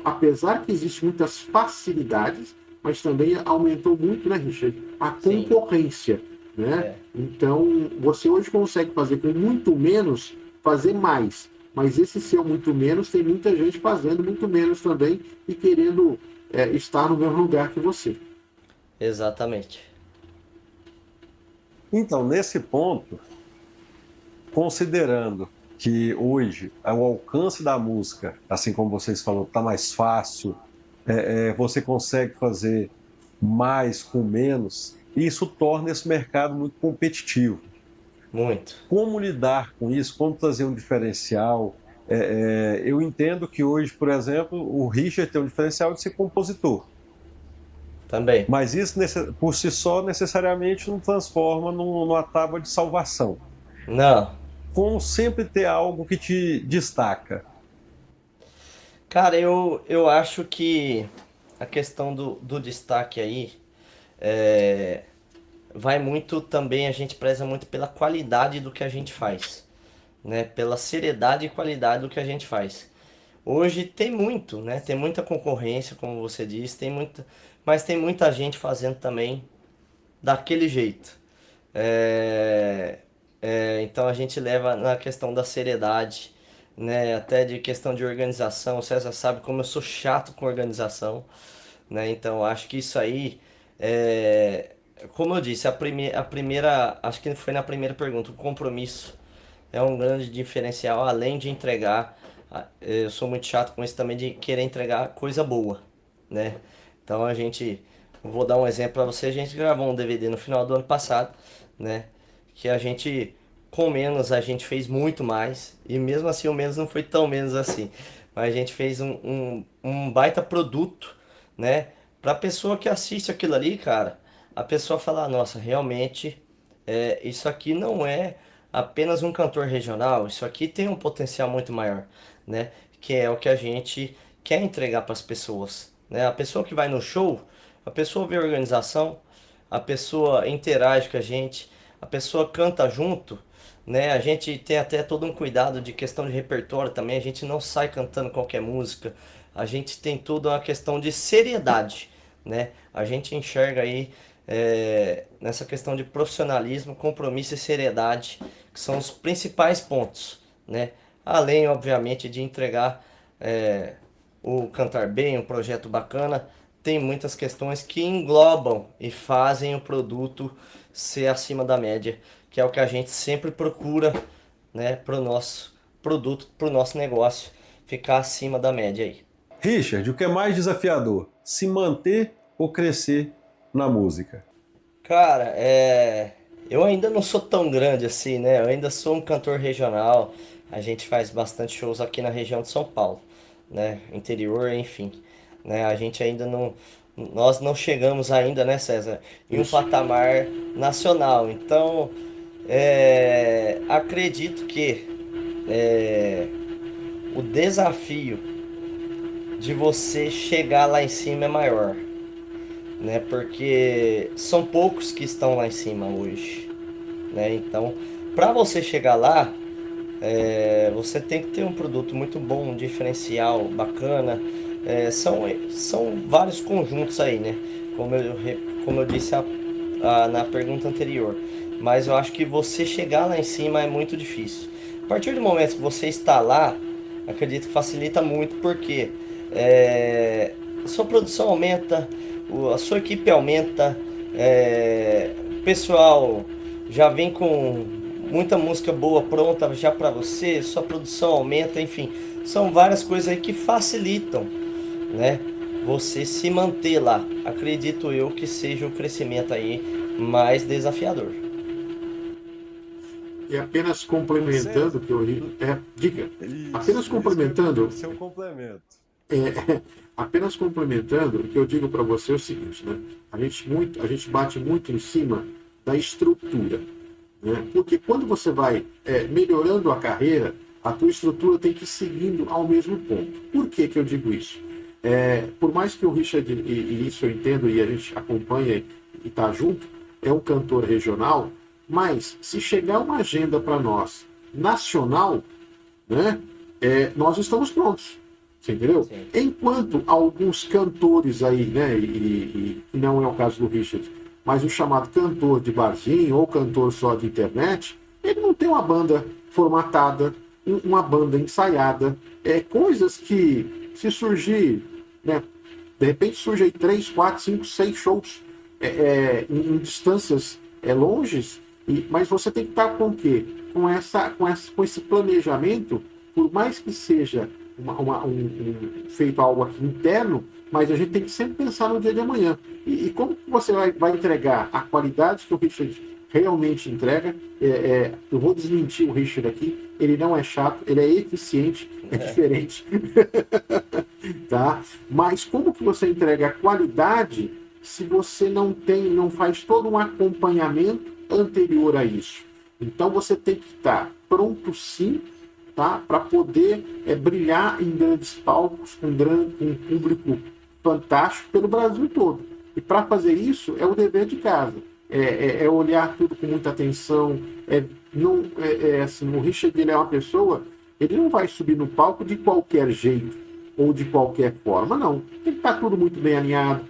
apesar que existem muitas facilidades, mas também aumentou muito, né, Richard, a Sim, concorrência, né? é, Então, você hoje consegue fazer com muito menos, fazer mais. Mas esse seu muito menos, tem muita gente fazendo muito menos também e querendo estar no mesmo lugar que você. exatamente. Então, nesse ponto, considerando que hoje o alcance da música, assim como vocês falaram, está mais fácil, você consegue fazer mais com menos, e isso torna esse mercado muito competitivo. Muito. Como lidar com isso? Como trazer um diferencial? Eu entendo que hoje, por exemplo, o Richard tem um diferencial de ser compositor, Também. mas isso por si só necessariamente não transforma numa tábua de salvação. Não. Como sempre ter algo que te destaca. Cara, eu acho que a questão do destaque aí é, vai muito também, a gente preza muito pela qualidade do que a gente faz, né? Pela seriedade e qualidade do que a gente faz. Hoje tem muito, né? Tem muita concorrência, como você disse, mas tem muita gente fazendo também daquele jeito. Então a gente leva na questão da seriedade, né? Até de questão de organização. O César sabe como eu sou chato com organização, né? Então acho que isso aí, como eu disse, a primeira, acho que foi na primeira pergunta, o compromisso é um grande diferencial, além de entregar. Eu sou muito chato com isso também de querer entregar coisa boa, né? Então vou dar um exemplo para você, a gente gravou um DVD no final do ano passado, né? Que a gente, com menos, a gente fez muito mais, e mesmo assim o menos não foi tão menos assim, mas a gente fez um baita produto, né? Pra pessoa que assiste aquilo ali, cara, a pessoa falar, nossa, realmente, isso aqui não é apenas um cantor regional, isso aqui tem um potencial muito maior, né? Que é o que a gente quer entregar para as pessoas, né? A pessoa que vai no show, a pessoa vê a organização, a pessoa interage com a gente, a pessoa canta junto, né? A gente tem até todo um cuidado de questão de repertório também, a gente não sai cantando qualquer música, a gente tem toda uma questão de seriedade, né? A gente enxerga aí nessa questão de profissionalismo, compromisso e seriedade, que são os principais pontos, né? Além, obviamente, de entregar o Cantar Bem, um projeto bacana, tem muitas questões que englobam e fazem o produto ser acima da média, que é o que a gente sempre procura, né, para o nosso produto, para o nosso negócio, ficar acima da média aí. Richard, o que é mais desafiador? Se manter ou crescer na música? Cara, eu ainda não sou tão grande assim, né? Eu ainda sou um cantor regional. A gente faz bastante shows aqui na região de São Paulo, né? Interior, enfim, né? A gente ainda não, nós não chegamos ainda, né, César, em um Isso. patamar nacional. Então, acredito que o desafio de você chegar lá em cima é maior, né? Porque são poucos que estão lá em cima hoje, né? Então, para você chegar lá, você tem que ter um produto muito bom, um diferencial bacana. São vários conjuntos aí, né? Como eu disse na pergunta anterior. Mas eu acho que você chegar lá em cima é muito difícil. partir do momento que você está lá, acredito que facilita muito, porque a sua produção aumenta, a sua equipe aumenta, o pessoal já vem com muita música boa pronta já para você, sua produção aumenta, enfim, são várias coisas aí que facilitam, né, você se manter lá. Acredito eu que seja o crescimento aí mais desafiador. E apenas complementando o que eu diga, apenas complementando, o seu complemento. apenas complementando, o que eu digo para você é o seguinte, né? A gente bate muito em cima da estrutura, né? Porque quando você vai melhorando a carreira, a tua estrutura tem que ir seguindo ao mesmo ponto. Por que eu digo isso? Por mais que o Richard, e isso eu entendo e a gente acompanha e está junto, é um cantor regional, mas se chegar uma agenda para nós nacional, né, nós estamos prontos. Você entendeu? Sim. Enquanto alguns cantores aí, né, e não é o caso do Richard, mas o chamado cantor de barzinho ou cantor só de internet, ele não tem uma banda formatada, uma banda ensaiada, coisas que se surgir, né, de repente surge aí 3, 4, 5, 6 shows em distâncias longes, mas você tem que estar com o quê? Com esse planejamento, por mais que seja feito algo aqui interno, mas a gente tem que sempre pensar no dia de amanhã. E como que você vai entregar a qualidade que o Richard realmente entrega? Eu vou desmentir o Richard aqui, ele não é chato, ele é eficiente, é diferente. Tá? Mas como que você entrega a qualidade se você não faz todo um acompanhamento anterior a isso? Então você tem que estar pronto sim, tá? Para poder brilhar em grandes palcos, com um público fantástico pelo Brasil todo. E para fazer isso é o dever de casa. Olhar tudo com muita atenção. Assim, o Richard, ele é uma pessoa, ele não vai subir no palco de qualquer jeito ou de qualquer forma, não. Tem que estar tudo muito bem alinhado,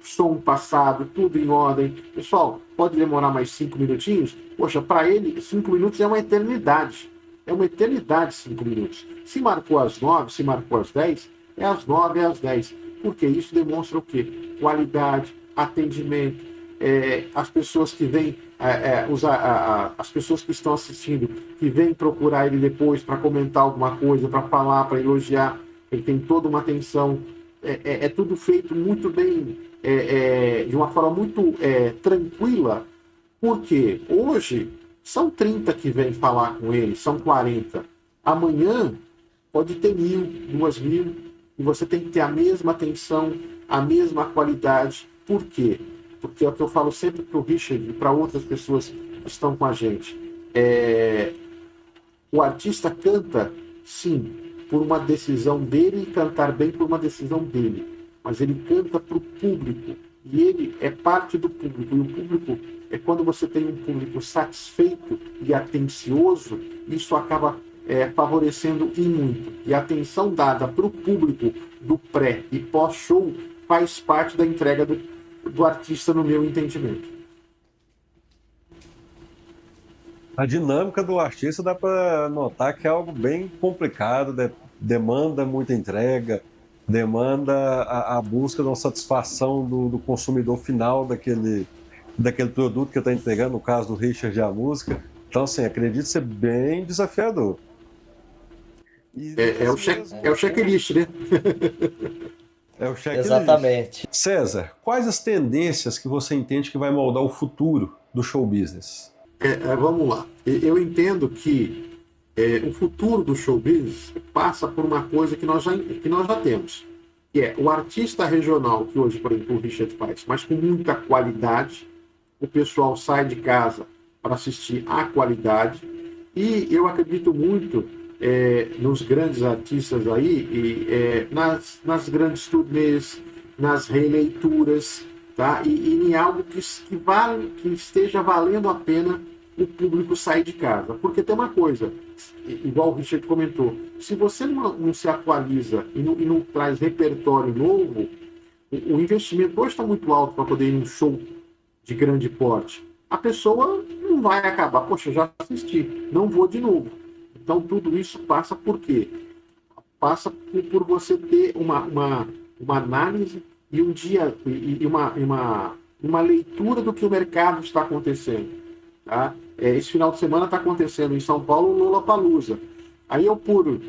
som passado, tudo em ordem. Pessoal, pode demorar mais 5 minutinhos? Poxa, para ele, 5 minutos é uma eternidade. É uma eternidade 5 minutos. Se marcou às 9, se marcou às 10, é às 9, é às 10. Porque isso demonstra o quê? Qualidade, atendimento. As pessoas que vêm, as pessoas que estão assistindo, que vêm procurar ele depois para comentar alguma coisa, para falar, para elogiar, ele tem toda uma atenção. É tudo feito muito bem, de uma forma muito tranquila, porque hoje são 30 que vêm falar com ele, são 40. Amanhã pode ter 1.000, 2.000, e você tem que ter a mesma atenção, a mesma qualidade. Por quê? Porque é o que eu falo sempre para o Richard e para outras pessoas que estão com a gente. O artista canta, sim, por uma decisão dele, e cantar bem por uma decisão dele. Mas ele canta para o público. E ele é parte do público. E o público, quando você tem um público satisfeito e atencioso, isso acaba favorecendo e muito. E a atenção dada para o público do pré e pós-show faz parte da entrega do artista, no meu entendimento. A dinâmica do artista dá para notar que é algo bem complicado, demanda muita entrega, demanda a busca de uma satisfação do consumidor final daquele produto que está entregando, no caso do Richard, a música. Então, assim, acredito ser bem desafiador. É o checklist, né? É o checklist. Exatamente. César, quais as tendências que você entende que vai moldar o futuro do show business? Vamos lá. Eu entendo que o futuro do show business passa por uma coisa que nós já temos, que é o artista regional, que hoje, por exemplo, o Richard faz, mas com muita qualidade. O pessoal sai de casa para assistir à qualidade. E eu acredito muito nos grandes artistas aí, nas grandes turnês, nas releituras, tá? E em algo que esteja valendo a pena o público sair de casa. Porque tem uma coisa, igual o Richard comentou, se você não se atualiza e não traz repertório novo, o investimento hoje está muito alto para poder ir num show de grande porte. A pessoa não vai acabar, poxa, já assisti, não vou de novo. Então, tudo isso passa por quê? Passa por você ter uma análise e uma leitura do que o mercado está acontecendo. Tá? Esse final de semana está acontecendo em São Paulo o Lollapalooza. Aí eu, por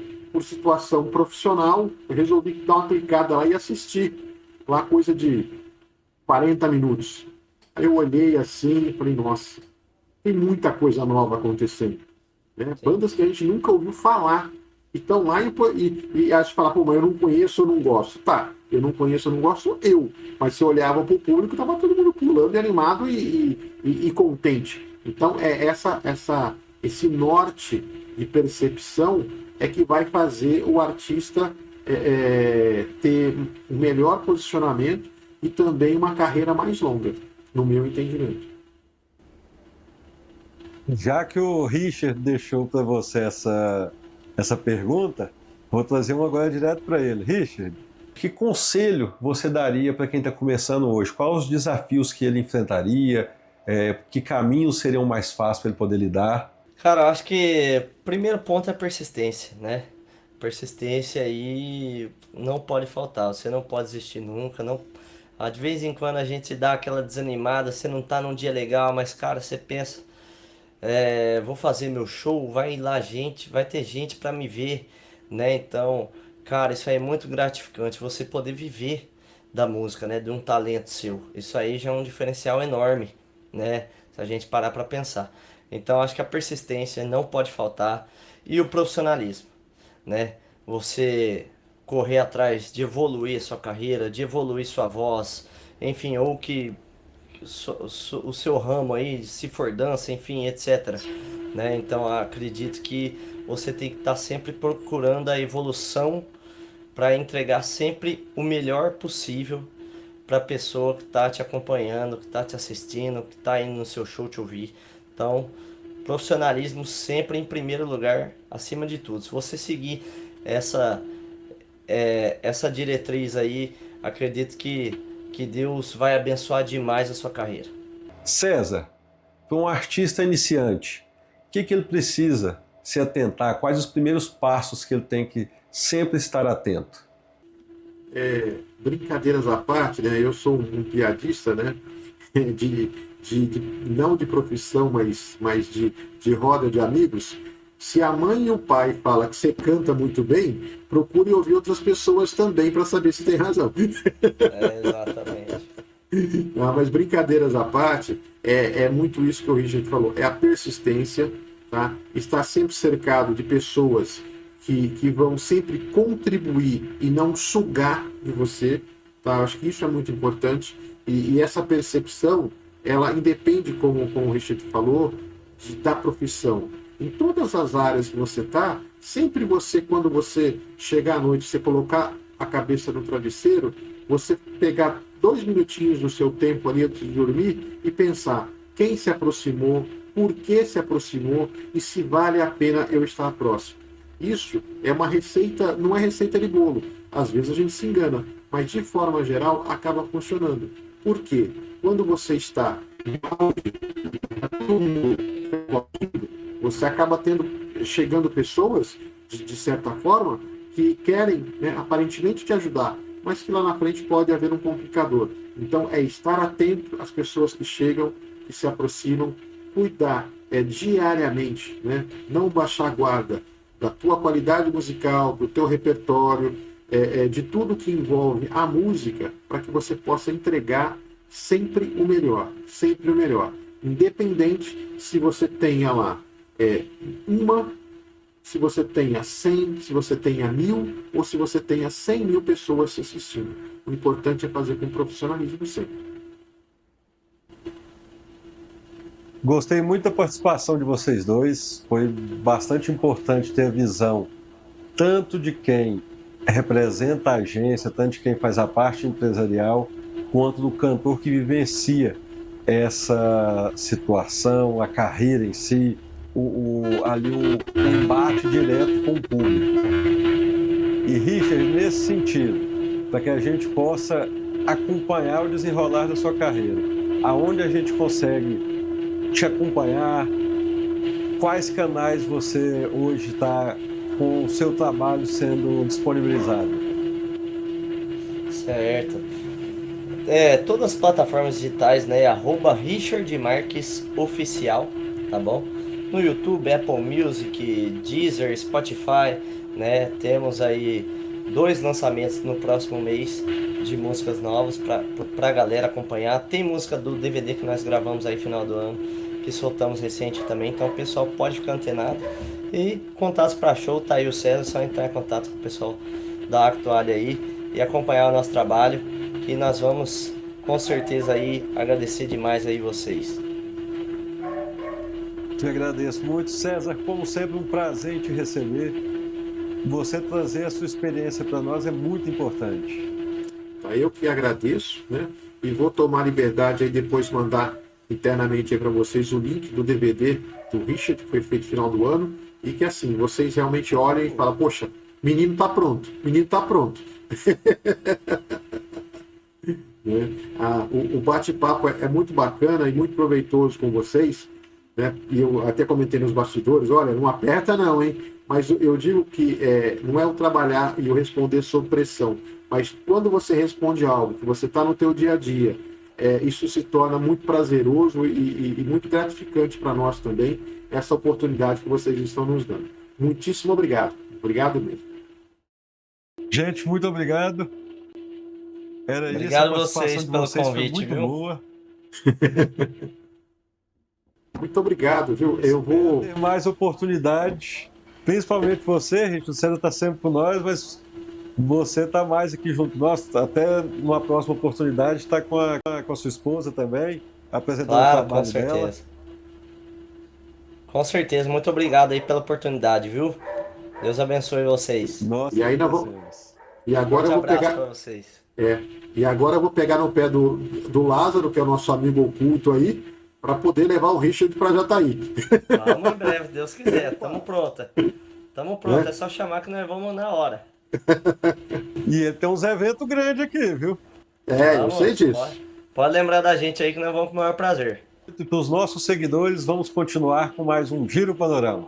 situação profissional, resolvi dar uma clicada lá e assistir. Lá coisa de 40 minutos. Aí eu olhei assim e falei, nossa, tem muita coisa nova acontecendo. Né? Bandas que a gente nunca ouviu falar. Então lá e a gente fala, pô, mas eu não conheço, eu não gosto. Tá, eu não conheço, eu não gosto, Mas se eu olhava para o público, estava todo mundo pulando e animado e contente. Então esse norte de percepção é que vai fazer o artista ter um melhor posicionamento e também uma carreira mais longa, no meu entendimento. Já que o Richard deixou para você essa pergunta, vou trazer uma agora direto para ele. Richard, que conselho você daria para quem está começando hoje? Quais os desafios que ele enfrentaria? Que caminhos seriam mais fáceis para ele poder lidar? Cara, eu acho que o primeiro ponto é a persistência, né? Persistência aí não pode faltar, você não pode desistir nunca, não. De vez em quando a gente dá aquela desanimada, você não tá num dia legal, mas cara, você pensa, vou fazer meu show, vai lá gente, vai ter gente para me ver, né? Então, cara, isso aí é muito gratificante, você poder viver da música, né? De um talento seu. Isso aí já é um diferencial enorme, né? Se a gente parar para pensar. Então, acho que a persistência não pode faltar e o profissionalismo, né? Você correr atrás de evoluir sua carreira, de evoluir sua voz, enfim, ou que o seu ramo aí, se for dança, enfim, etc. Né? Então, acredito que você tem que estar sempre procurando a evolução para entregar sempre o melhor possível para a pessoa que está te acompanhando, que está te assistindo, que está indo no seu show te ouvir. Então, profissionalismo sempre em primeiro lugar, acima de tudo. Se você seguir essa diretriz aí, acredito que Deus vai abençoar demais a sua carreira. César, para um artista iniciante, o que ele precisa se atentar? Quais os primeiros passos que ele tem que sempre estar atento? Brincadeiras à parte, né? Eu sou um piadista, né? Não de profissão, mas de roda de amigos. Se a mãe e o pai falam que você canta muito bem, procure ouvir outras pessoas também para saber se tem razão. Exatamente. Não, mas brincadeiras à parte, é muito isso que o Richard falou. É a persistência, tá? Estar sempre cercado de pessoas que vão sempre contribuir e não sugar de você. Tá? Acho que isso é muito importante. E essa percepção, ela independe, como o Richard falou, da profissão. Em todas as áreas que você está, sempre você, quando você chegar à noite, você colocar a cabeça no travesseiro, você pegar 2 minutinhos do seu tempo ali antes de dormir e pensar quem se aproximou, por que se aproximou e se vale a pena eu estar próximo. Isso é uma receita, não é receita de bolo. Às vezes a gente se engana, mas de forma geral acaba funcionando. Por quê? Quando você está você acaba chegando pessoas, de certa forma, que querem, né, aparentemente te ajudar, mas que lá na frente pode haver um complicador. Então, estar atento às pessoas que chegam, que se aproximam, cuidar diariamente, né, não baixar a guarda da tua qualidade musical, do teu repertório, de tudo que envolve a música, para que você possa entregar sempre o melhor, independente se você tenha lá se você tenha 100, se você tenha 1.000 ou se você tenha 100.000 pessoas te assistindo. O importante é fazer com profissionalismo sempre. Gostei muito da participação de vocês dois. Foi bastante importante ter a visão tanto de quem representa a agência, tanto de quem faz a parte empresarial, quanto do cantor que vivencia essa situação, a carreira em si, o embate direto com o público. E Richard, nesse sentido, para que a gente possa acompanhar o desenrolar da sua carreira, aonde a gente consegue te acompanhar, quais canais você hoje está com o seu trabalho sendo disponibilizado? Certo. Todas as plataformas digitais, né? @Richard Marques Oficial, tá bom? No YouTube, Apple Music, Deezer, Spotify, né? Temos aí 2 lançamentos no próximo mês de músicas novas pra galera acompanhar. Tem música do DVD que nós gravamos aí final do ano, que soltamos recente também, então o pessoal pode ficar antenado. E contatos para show, tá aí o César, só entrar em contato com o pessoal da Actuale aí e acompanhar o nosso trabalho, que nós vamos com certeza aí agradecer demais aí vocês. Te agradeço muito, César, como sempre um prazer em te receber. Você trazer a sua experiência para nós é muito importante. Eu que agradeço, né? E vou tomar liberdade aí depois mandar internamente aí para vocês o link do DVD do Richard, que foi feito no final do ano, e que assim, vocês realmente olhem e falam, poxa, menino tá pronto, menino tá pronto. Né? O bate-papo é muito bacana e muito proveitoso com vocês, né? E eu até comentei nos bastidores, olha, não aperta não, hein? Mas eu digo que não é o trabalhar e o responder sob pressão, mas quando você responde algo, que você está no teu dia a dia, isso se torna muito prazeroso e muito gratificante para nós também, essa oportunidade que vocês estão nos dando. Muitíssimo obrigado. Obrigado mesmo. Gente, muito obrigado. Obrigado a vocês pelo convite, foi muito viu? boa. Muito obrigado, viu? Eu vou... ter mais oportunidades, principalmente você, gente. O César está sempre com nós, mas você está mais aqui junto nós. Até numa próxima oportunidade, está com a sua esposa também, apresentando o Claro, com trabalho dela. certeza. Com certeza, muito obrigado aí pela oportunidade, viu? Deus abençoe vocês. Nossa, E aí nós vamos... E agora eu vou abraço pegar... para vocês. E agora eu vou pegar no pé do Lázaro, que é o nosso amigo oculto aí, para poder levar o Richard para Jataí. Vamos em breve, Deus quiser. Tamo pronta. É só chamar que nós vamos na hora. E ele tem uns eventos grandes aqui, viu? Eu sei disso. Pode lembrar da gente aí que nós vamos com o maior prazer. E para os nossos seguidores, vamos continuar com mais um Giro Panorama.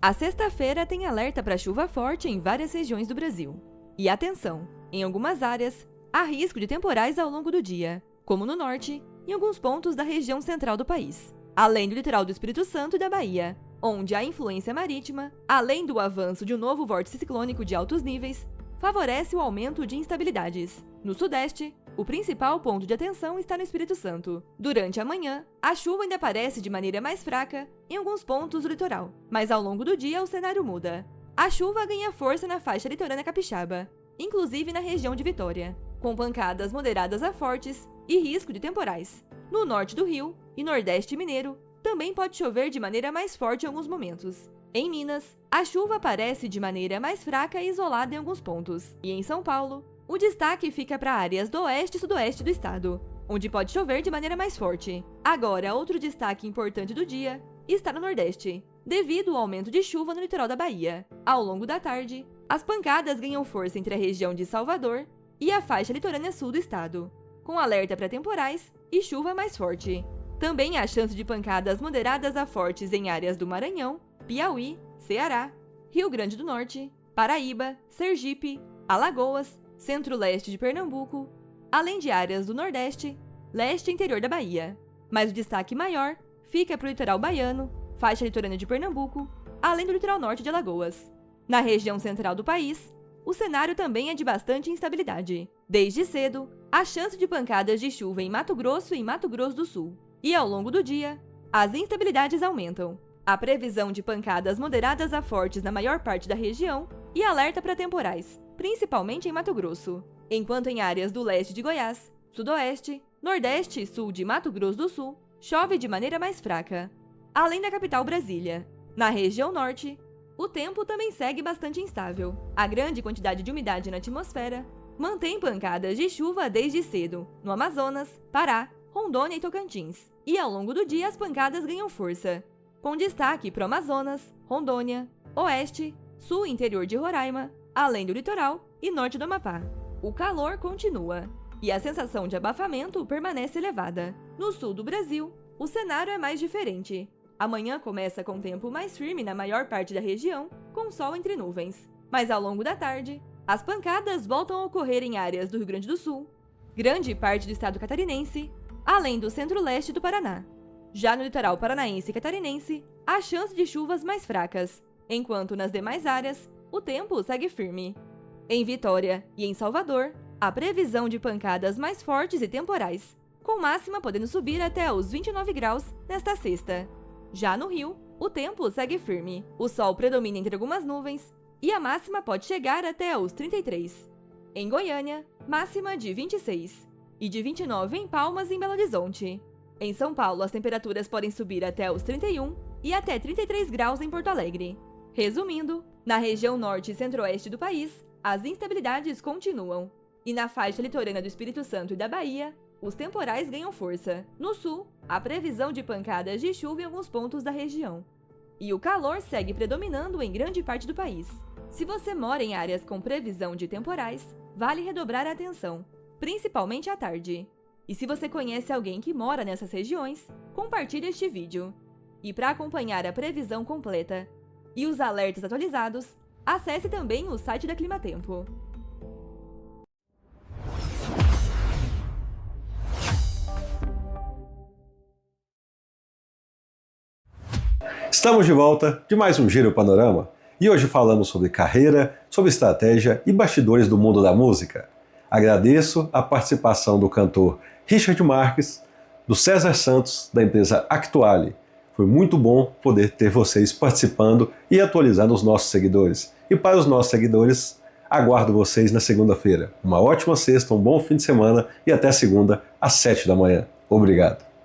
A sexta-feira tem alerta para chuva forte em várias regiões do Brasil. E atenção, em algumas áreas, há risco de temporais ao longo do dia, como no norte e em alguns pontos da região central do país, além do litoral do Espírito Santo e da Bahia, onde a influência marítima, além do avanço de um novo vórtice ciclônico de altos níveis, favorece o aumento de instabilidades. No sudeste, o principal ponto de atenção está no Espírito Santo. Durante a manhã, a chuva ainda aparece de maneira mais fraca em alguns pontos do litoral, mas ao longo do dia o cenário muda. A chuva ganha força na faixa litorânea capixaba, inclusive na região de Vitória, com pancadas moderadas a fortes e risco de temporais. No norte do Rio e nordeste mineiro, também pode chover de maneira mais forte em alguns momentos. Em Minas, a chuva aparece de maneira mais fraca e isolada em alguns pontos. E em São Paulo, o destaque fica para áreas do oeste e sudoeste do estado, onde pode chover de maneira mais forte. Agora, outro destaque importante do dia está no Nordeste, devido ao aumento de chuva no litoral da Bahia. Ao longo da tarde, as pancadas ganham força entre a região de Salvador e a faixa litorânea sul do estado, com alerta para temporais e chuva mais forte. Também há chance de pancadas moderadas a fortes em áreas do Maranhão, Piauí, Ceará, Rio Grande do Norte, Paraíba, Sergipe, Alagoas, centro-leste de Pernambuco, além de áreas do Nordeste, leste e interior da Bahia. Mas o destaque maior fica para o litoral baiano, faixa litorânea de Pernambuco, além do litoral norte de Alagoas. Na região central do país, o cenário também é de bastante instabilidade. Desde cedo, há chance de pancadas de chuva em Mato Grosso e Mato Grosso do Sul. E ao longo do dia, as instabilidades aumentam. Há previsão de pancadas moderadas a fortes na maior parte da região e alerta para temporais, principalmente em Mato Grosso, enquanto em áreas do leste de Goiás, sudoeste, nordeste e sul de Mato Grosso do Sul, chove de maneira mais fraca. Além da capital Brasília, na região norte, o tempo também segue bastante instável. A grande quantidade de umidade na atmosfera mantém pancadas de chuva desde cedo, no Amazonas, Pará, Rondônia e Tocantins. E ao longo do dia as pancadas ganham força, com destaque para o Amazonas, Rondônia, oeste, sul e interior de Roraima, além do litoral e norte do Amapá. O calor continua e a sensação de abafamento permanece elevada. No sul do Brasil, o cenário é mais diferente. Amanhã começa com tempo mais firme na maior parte da região, com sol entre nuvens. Mas ao longo da tarde, as pancadas voltam a ocorrer em áreas do Rio Grande do Sul, grande parte do estado catarinense, além do centro-leste do Paraná. Já no litoral paranaense e catarinense, há chance de chuvas mais fracas, enquanto nas demais áreas, o tempo segue firme. Em Vitória e em Salvador, há previsão de pancadas mais fortes e temporais, com máxima podendo subir até os 29 graus nesta sexta. Já no Rio, o tempo segue firme, o sol predomina entre algumas nuvens e a máxima pode chegar até os 33. Em Goiânia, máxima de 26 e de 29 em Palmas e em Belo Horizonte. Em São Paulo, as temperaturas podem subir até os 31 e até 33 graus em Porto Alegre. Resumindo, na região norte e centro-oeste do país, as instabilidades continuam. E na faixa litorânea do Espírito Santo e da Bahia, os temporais ganham força. No sul, há previsão de pancadas de chuva em alguns pontos da região. E o calor segue predominando em grande parte do país. Se você mora em áreas com previsão de temporais, vale redobrar a atenção, principalmente à tarde. E se você conhece alguém que mora nessas regiões, compartilhe este vídeo. E para acompanhar a previsão completa e os alertas atualizados, acesse também o site da Climatempo. Estamos de volta de mais um Giro Panorama e hoje falamos sobre carreira, sobre estratégia e bastidores do mundo da música. Agradeço a participação do cantor Richard Marques, do César Santos, da empresa Actuale. Foi muito bom poder ter vocês participando e atualizando os nossos seguidores. E para os nossos seguidores, aguardo vocês na segunda-feira. Uma ótima sexta, um bom fim de semana e até segunda às 7 da manhã. Obrigado.